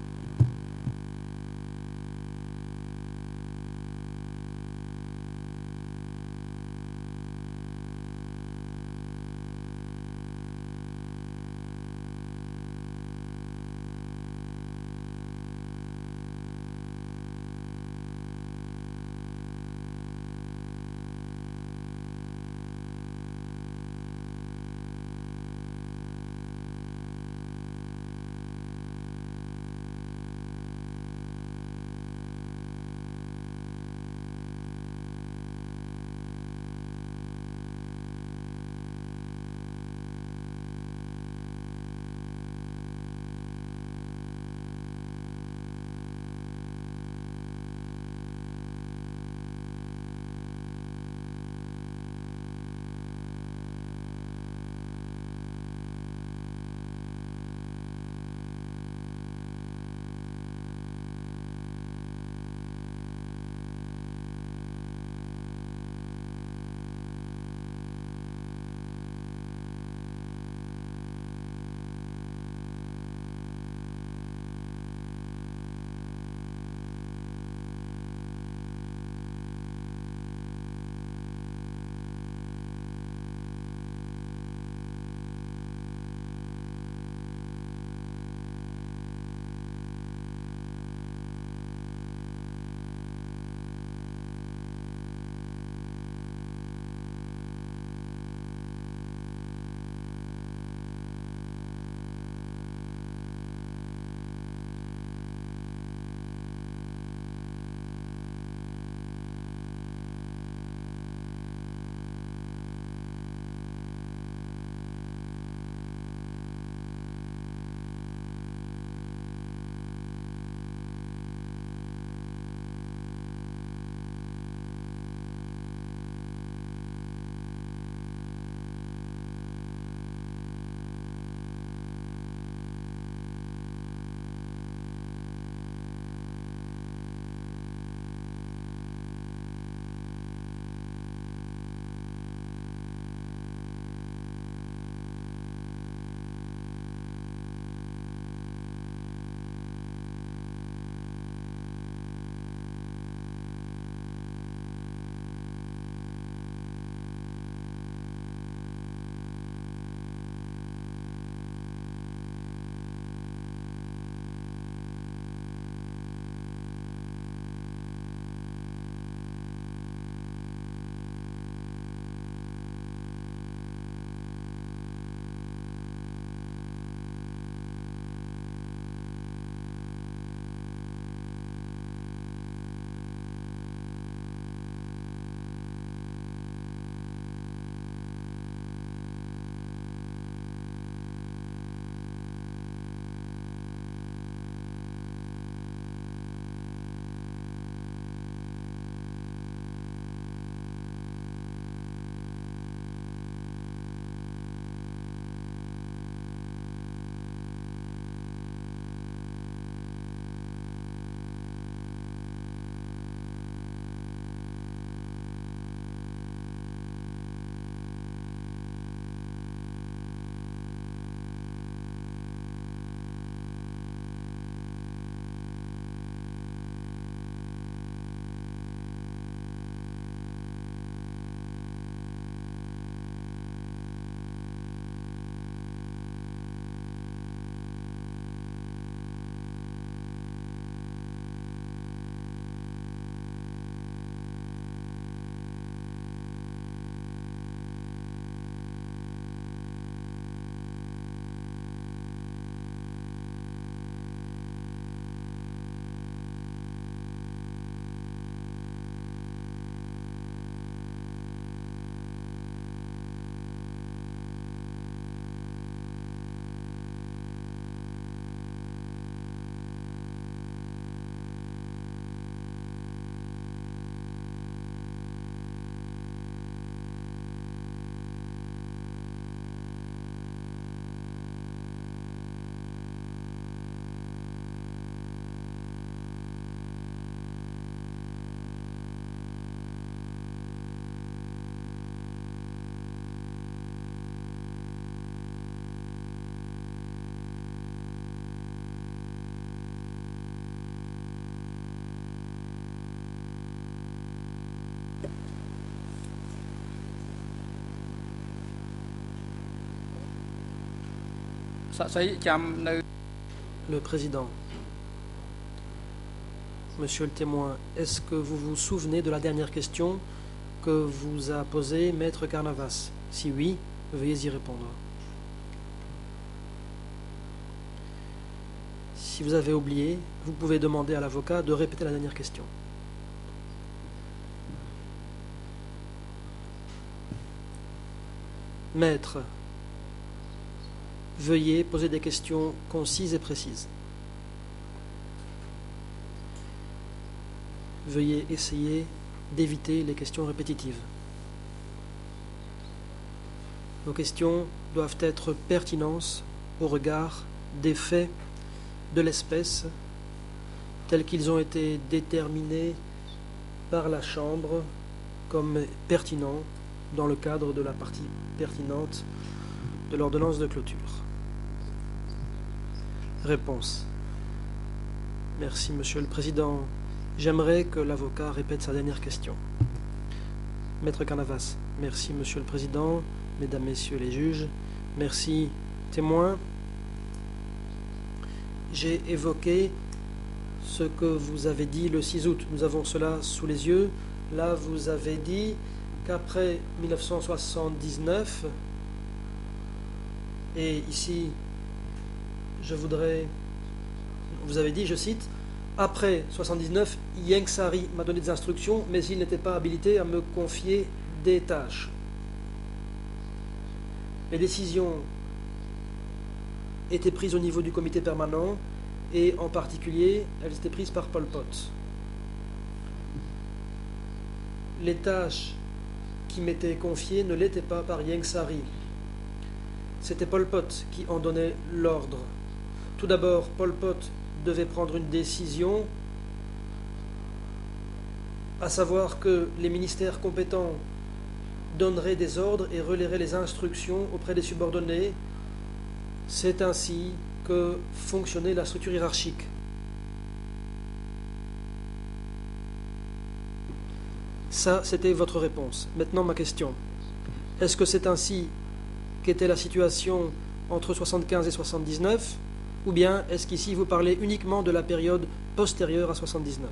សរសេរចាំនៅ Le président. Monsieur le témoin, est-ce que vous vous souvenez de la dernière question que vous a posée Maître Carnavas? Si oui, veuillez y répondre. Si vous avez oublié, vous pouvez demander à l'avocat de répéter la dernière question. Maître, veuillez poser des questions concises et précises. Veuillez essayer d'éviter les questions répétitives. Vos questions doivent être pertinentes au regard des faits de l'espèce tels qu'ils ont été déterminés par la Chambre comme pertinents dans le cadre de la partie pertinente de l'ordonnance de clôture. Réponse. Merci, Monsieur le Président. J'aimerais que l'avocat répète sa dernière question. Maître Carnavas. Merci, Monsieur le Président, Mesdames, Messieurs les juges. Merci, témoins. J'ai évoqué ce que vous avez dit le 6 août. Nous avons cela sous les yeux. Là, vous avez dit qu'après 1979, et ici, vous avez dit, je cite, après 1979, Ieng Sari m'a donné des instructions, mais il n'était pas habilité à me confier des tâches. Les décisions étaient prises au niveau du comité permanent, et en particulier, elles étaient prises par Pol Pot. Les tâches qui m'étaient confiées ne l'étaient pas par Ieng Sari. C'était Pol Pot qui en donnait l'ordre. Tout d'abord, Pol Pot devait prendre une décision, à savoir que les ministères compétents donneraient des ordres et relaieraient les instructions auprès des subordonnés. C'est ainsi que fonctionnait la structure hiérarchique. Ça, c'était votre réponse. Maintenant, ma question. Est-ce que c'est ainsi qu'était la situation entre 75 et 79, ou bien est-ce qu'ici vous parlez uniquement de la période postérieure à 79?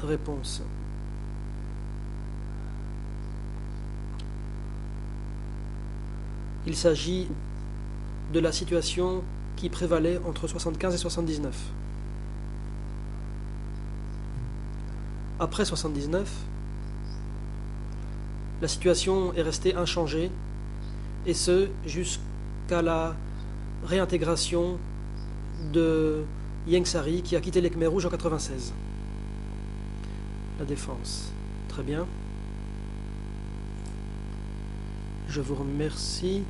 Réponse. Il s'agit de la situation qui prévalait entre 75 et 79. Après 79, la situation est restée inchangée, et ce jusqu'à la réintégration de Ieng Sari qui a quitté les Khmers rouges en 96. La défense. Très bien. Je vous remercie.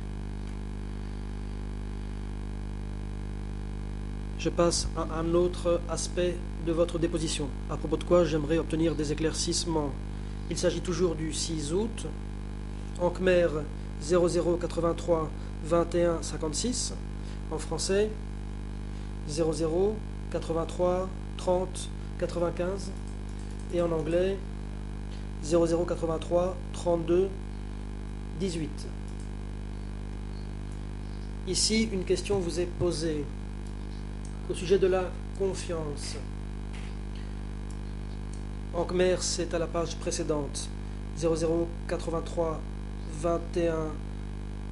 Je passe à un autre aspect de votre déposition, à propos de quoi j'aimerais obtenir des éclaircissements. Il s'agit toujours du 6 août, en Khmer 0083 21 56, en français 00 83 30 95 et en anglais 00 83 32 18. Ici, une question vous est posée au sujet de la confiance. En Khmer, c'est à la page précédente, 00 83 21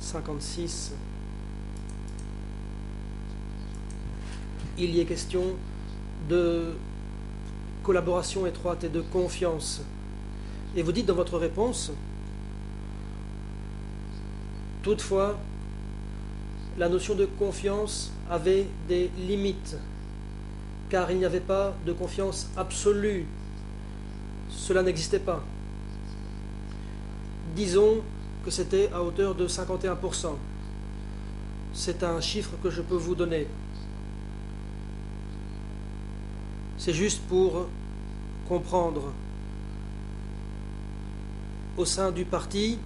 56. Il y est question de collaboration étroite et de confiance. Et vous dites dans votre réponse, toutefois, la notion de confiance avait des limites, car il n'y avait pas de confiance absolue. Cela n'existait pas. Disons que c'était à hauteur de 51%. C'est un chiffre que je peux vous donner. C'est juste pour comprendre. Au sein du parti,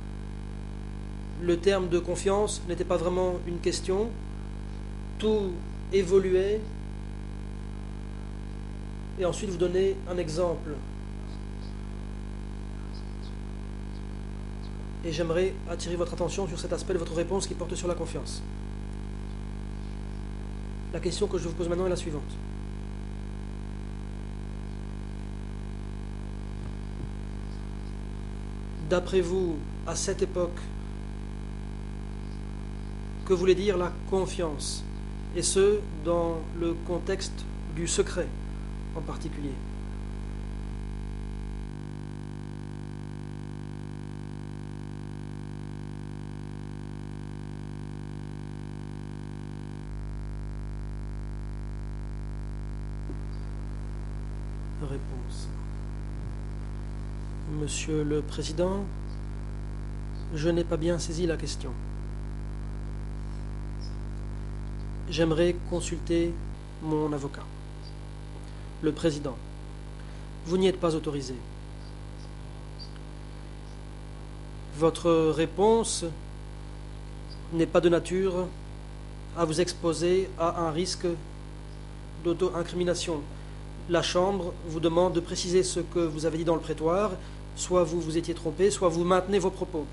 le terme de confiance n'était pas vraiment une question. Tout évoluait. Et ensuite, vous donnez un exemple. Et j'aimerais attirer votre attention sur cet aspect de votre réponse qui porte sur la confiance. La question que je vous pose maintenant est la suivante. D'après vous, à cette époque, que voulait dire la confiance, et ce, dans le contexte du secret en particulier? Réponse. Monsieur le Président, je n'ai pas bien saisi la question. J'aimerais consulter mon avocat. Le Président, vous n'y êtes pas autorisé. Votre réponse n'est pas de nature à vous exposer à un risque d'auto-incrimination. La Chambre vous demande de préciser ce que vous avez dit dans le prétoire. Soit vous vous étiez trompé, soit vous maintenez vos propos.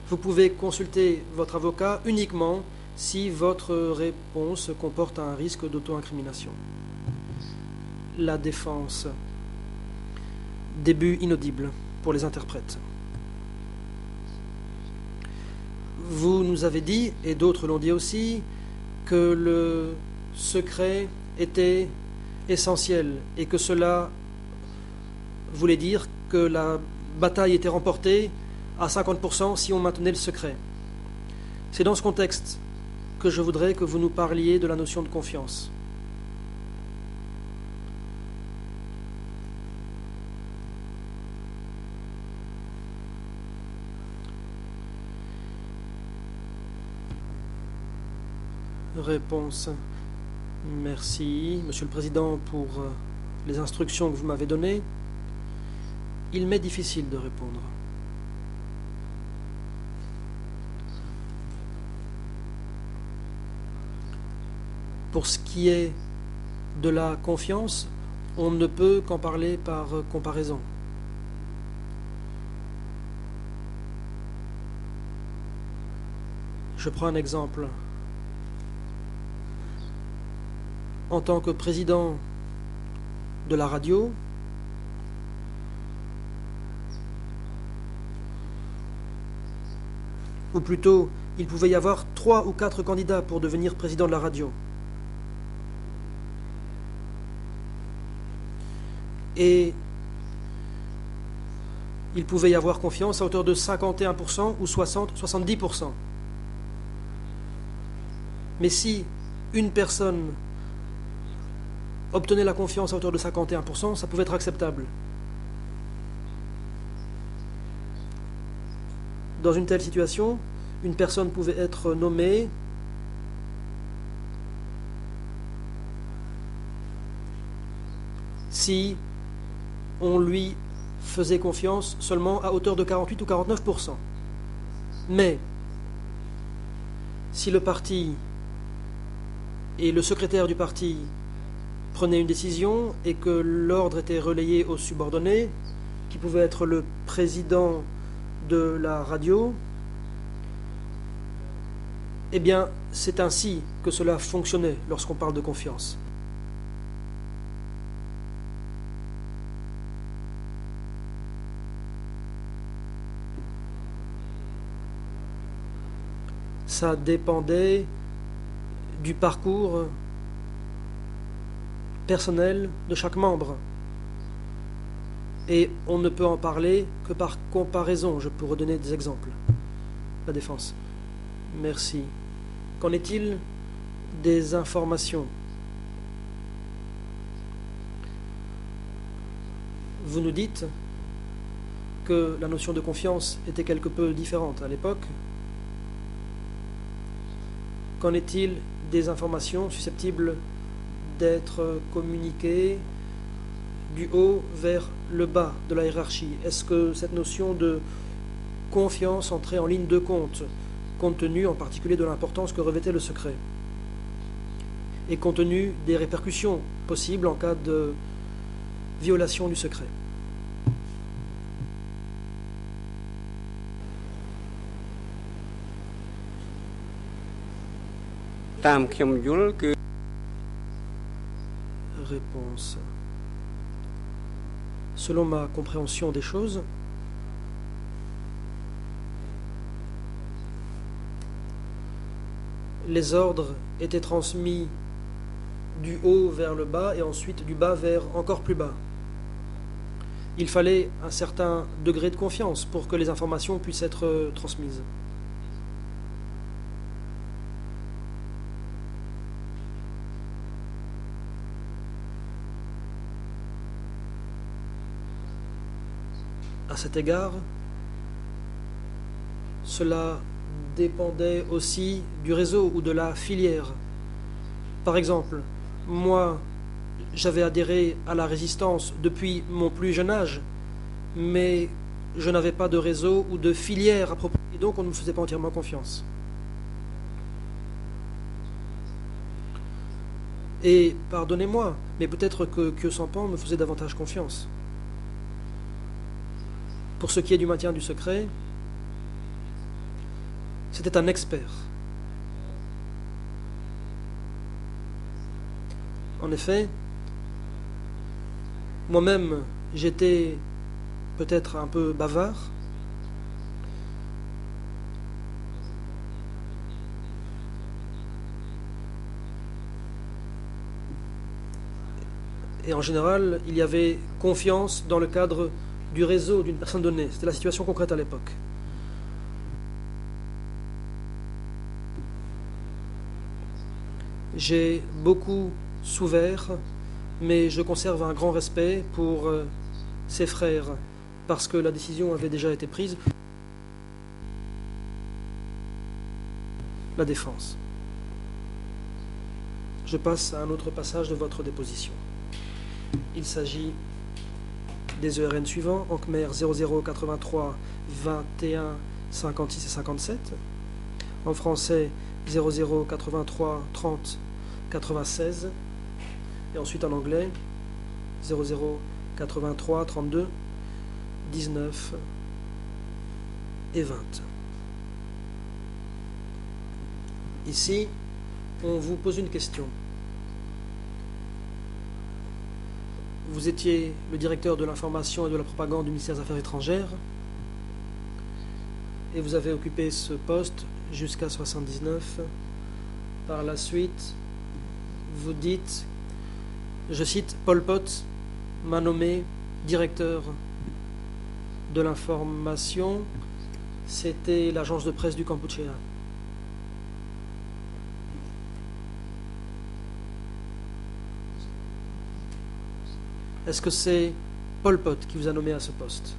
Vous pouvez consulter votre avocat uniquement si votre réponse comporte un risque d'auto-incrimination. La défense. Début inaudible pour les interprètes. Vous nous avez dit, et d'autres l'ont dit aussi, que le secret était essentiel et que cela voulait dire que la bataille était remportée à 50% si on maintenait le secret. C'est dans ce contexte que je voudrais que vous nous parliez de la notion de confiance. Réponse. Merci, Monsieur le Président, pour les instructions que vous m'avez données. Il m'est difficile de répondre. Pour ce qui est de la confiance, on ne peut qu'en parler par comparaison. Je prends un exemple. En tant que président de la radio, ou plutôt, il pouvait y avoir 3 ou 4 candidats pour devenir président de la radio. Et il pouvait y avoir confiance à hauteur de 51% ou 70%. Mais si une personne obtenait la confiance à hauteur de 51%, ça pouvait être acceptable. Dans une telle situation, une personne pouvait être nommée si on lui faisait confiance seulement à hauteur de 48 ou 49%. Mais si le parti et le secrétaire du parti prenaient une décision et que l'ordre était relayé aux subordonnés, qui pouvait être le président de la radio, eh bien, c'est ainsi que cela fonctionnait lorsqu'on parle de confiance. Ça dépendait du parcours personnel de chaque membre. Et on ne peut en parler que par comparaison. Je peux redonner des exemples. La défense. Merci. Qu'en est-il des informations? Vous nous dites que la notion de confiance était quelque peu différente à l'époque. Qu'en est-il des informations susceptibles d'être communiquées du haut vers le bas de la hiérarchie? Est-ce que cette notion de confiance entrait en ligne de compte tenu en particulier de l'importance que revêtait le secret et compte tenu des répercussions possibles en cas de violation du secret? តាមខ្ញុំយល់គឺ Réponse. Selon ma compréhension des choses, les ordres étaient transmis du haut vers le bas et ensuite du bas vers encore plus bas. Il fallait un certain degré de confiance pour que les informations puissent être transmises. À cet égard, cela dépendait aussi du réseau ou de la filière. Par exemple, moi, j'avais adhéré à la résistance depuis mon plus jeune âge, mais je n'avais pas de réseau ou de filière appropriée, et donc on ne me faisait pas entièrement confiance. Et pardonnez-moi, mais peut-être que Khieu Samphan me faisait davantage confiance. Pour ce qui est du maintien du secret, c'était un expert. En effet, moi-même, j'étais peut-être un peu bavard. Et en général, il y avait confiance dans le cadre du réseau d'une personne donnée. C'était la situation concrète à l'époque. J'ai beaucoup souffert, mais je conserve un grand respect pour ses frères, parce que la décision avait déjà été prise. La défense. Je passe à un autre passage de votre déposition. Il s'agit des ERN suivants, en Khmer 0083 21 56 et 57, en français 0083 30 96, et ensuite en anglais 0083 32 19 et 20. Ici, on vous pose une question. Vous étiez le directeur de l'information et de la propagande du ministère des Affaires étrangères et vous avez occupé ce poste jusqu'à 1979. Par la suite, vous dites, je cite, Pol Pot m'a nommé directeur de l'information. C'était l'agence de presse du Kampuchea. Est-ce que c'est Pol Pot qui vous a nommé à ce poste?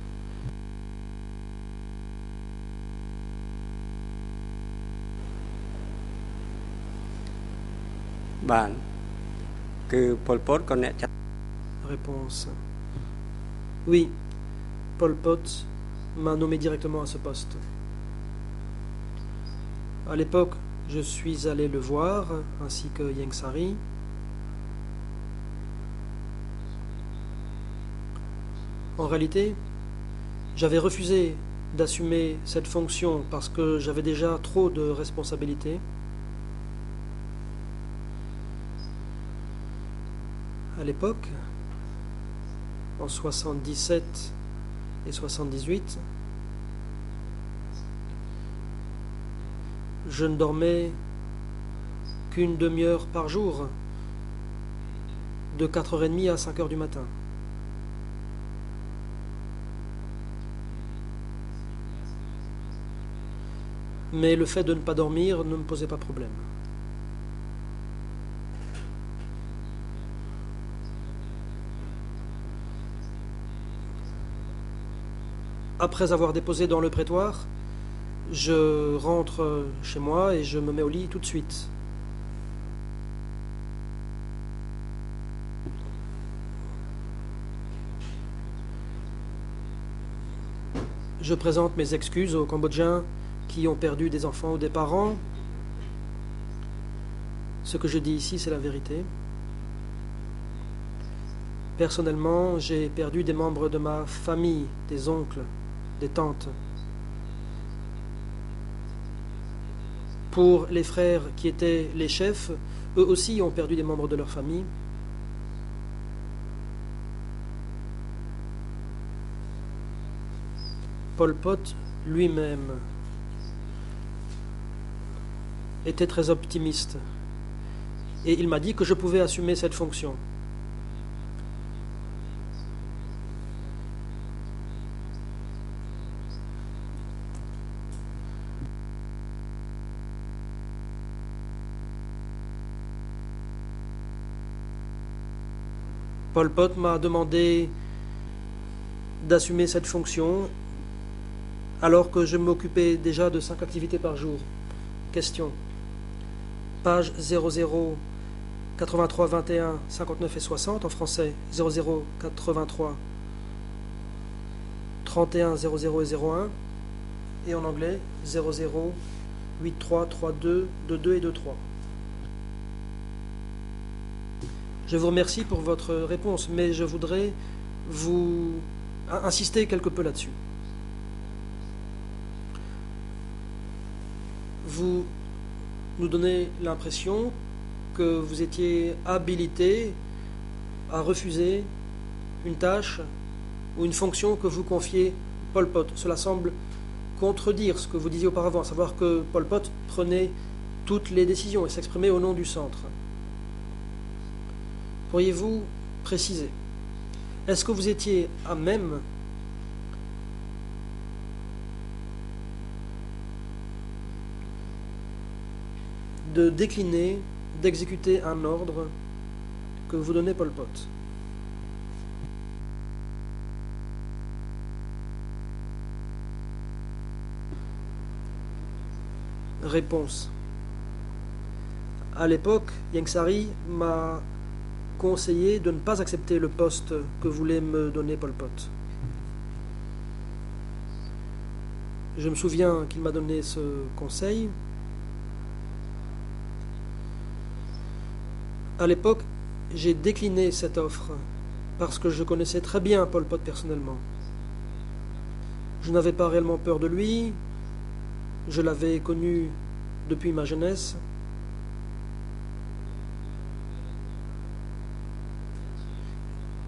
Ban. Que Pol Pot connaît. Réponse. Oui, Pol Pot m'a nommé directement à ce poste. À l'époque, je suis allé le voir, ainsi que Ieng Sary. En réalité, j'avais refusé d'assumer cette fonction parce que j'avais déjà trop de responsabilités. À l'époque, en 77 et 78, je ne dormais qu'une demi-heure par jour, de 4h30 à 5h du matin. Mais le fait de ne pas dormir ne me posait pas problème. Après avoir déposé dans le prétoire, je rentre chez moi et je me mets au lit tout de suite. Je présente mes excuses aux Cambodgiens qui ont perdu des enfants ou des parents. Ce que je dis ici, c'est la vérité. Personnellement, j'ai perdu des membres de ma famille, des oncles, des tantes. Pour les frères qui étaient les chefs, eux aussi ont perdu des membres de leur famille. Pol Pot lui-même était très optimiste et il m'a dit que je pouvais assumer cette fonction. Pol Pot m'a demandé d'assumer cette fonction alors que je m'occupais déjà de 5 activités par jour. Question. Page 00 83 21 59 et 60 en français 00 83 31 00 et 01 et en anglais 00 83 32 22 et 23. Je vous remercie pour votre réponse, mais je voudrais vous insister quelque peu là-dessus. Vous nous donnez l'impression que vous étiez habilité à refuser une tâche ou une fonction que vous confiez Pol Pot. Cela semble contredire ce que vous disiez auparavant, à savoir que Pol Pot prenait toutes les décisions et s'exprimait au nom du centre. Pourriez-vous préciser? Est-ce que vous étiez à même de décliner, d'exécuter un ordre que vous donnait Pol Pot? Réponse. À l'époque, Ieng Sary m'a conseillé de ne pas accepter le poste que voulait me donner Pol Pot. Je me souviens qu'il m'a donné ce conseil. À l'époque, j'ai décliné cette offre parce que je connaissais très bien Pol Pot personnellement. Je n'avais pas réellement peur de lui, je l'avais connu depuis ma jeunesse.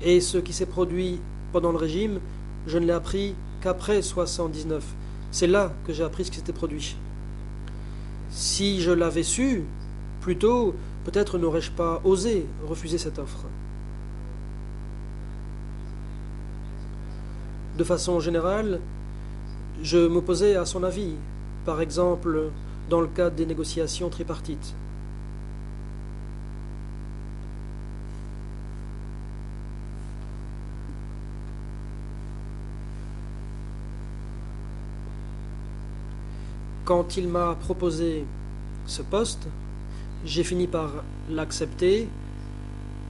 Et ce qui s'est produit pendant le régime, je ne l'ai appris qu'après 1979. C'est là que j'ai appris ce qui s'était produit. Si je l'avais su plus tôt, peut-être n'aurais-je pas osé refuser cette offre. De façon générale, je m'opposais à son avis, par exemple dans le cadre des négociations tripartites. Quand il m'a proposé ce poste, j'ai fini par l'accepter.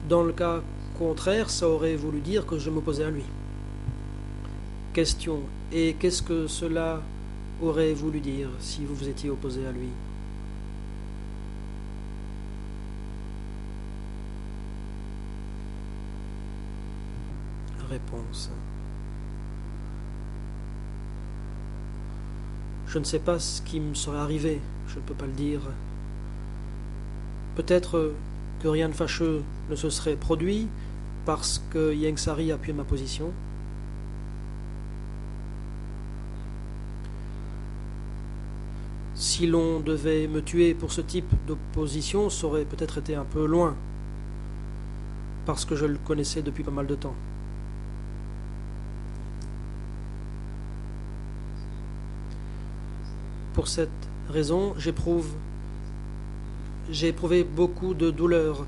Dans le cas contraire, ça aurait voulu dire que je m'opposais à lui. Question. Et qu'est-ce que cela aurait voulu dire si vous vous étiez opposé à lui? Réponse. Je ne sais pas ce qui me serait arrivé, je ne peux pas le dire. Peut-être que rien de fâcheux ne se serait produit parce que Ieng Sary appuyait ma position. Si l'on devait me tuer pour ce type d'opposition, ça aurait peut-être été un peu loin, parce que je le connaissais depuis pas mal de temps. Pour cette raison, j'ai éprouvé beaucoup de douleur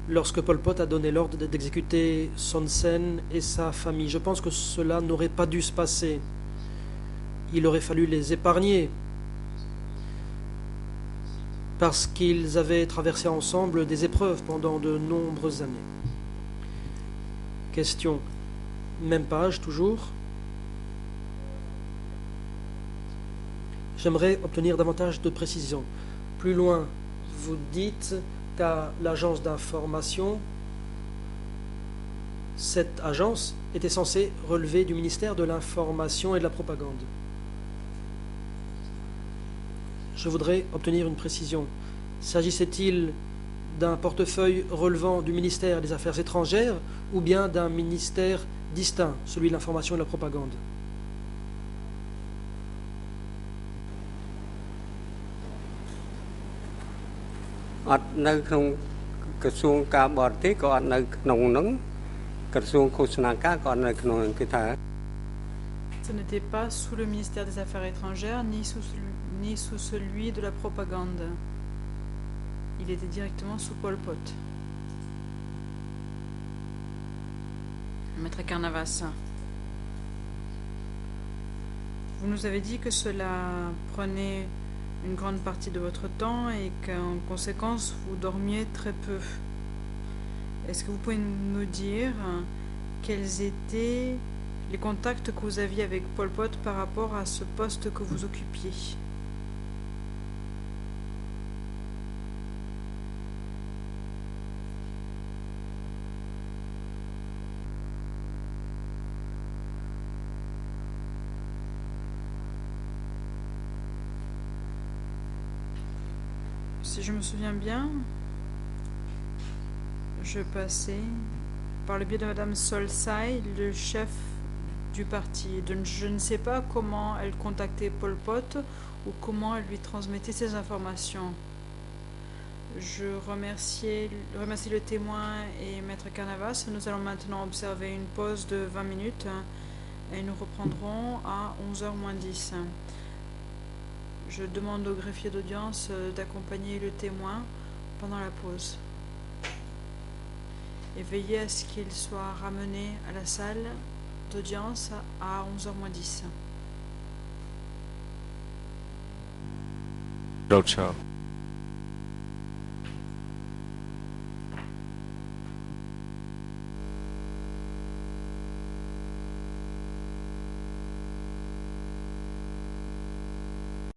lorsque Pol Pot a donné l'ordre d'exécuter Son Sen et sa famille. Je pense que cela n'aurait pas dû se passer. Il aurait fallu les épargner parce qu'ils avaient traversé ensemble des épreuves pendant de nombreuses années. Question. Même page, toujours. J'aimerais obtenir davantage de précision. Plus loin, vous dites qu'à l'agence d'information, cette agence était censée relever du ministère de l'Information et de la Propagande. Je voudrais obtenir une précision. S'agissait-il d'un portefeuille relevant du ministère des Affaires étrangères ou bien d'un ministère distinct, celui de l'information et de la propagande? អត់នៅក្នុងក្រសួងការបរទេសក៏អត់នៅក្នុងហ្នឹងក្រសួងឃោសនាការក៏អត់នៅក្នុងហ្នឹងគឺថា Ce n'était pas sous le ministère des Affaires étrangères ni sous celui de la propagande. Il était directement sous Pol Pot. Maître Carnavas, vous nous avez dit que cela prenait une grande partie de votre temps et qu'en conséquence vous dormiez très peu. Est-ce que vous pouvez nous dire quels étaient les contacts que vous aviez avec Pol Pot par rapport à ce poste que vous occupiez? Si je me souviens bien, je passais par le biais de Madame Solsay, le chef du parti. Je ne sais pas comment elle contactait Pol Pot ou comment elle lui transmettait ces informations. Je remercie le témoin et Maître Carnavas. Nous allons maintenant observer une pause de 20 minutes et nous reprendrons à 11h moins 10. Je demande au greffier d'audience d'accompagner le témoin pendant la pause. Et veillez à ce qu'il soit ramené à la salle d'audience à 11h moins 10. Roadshow.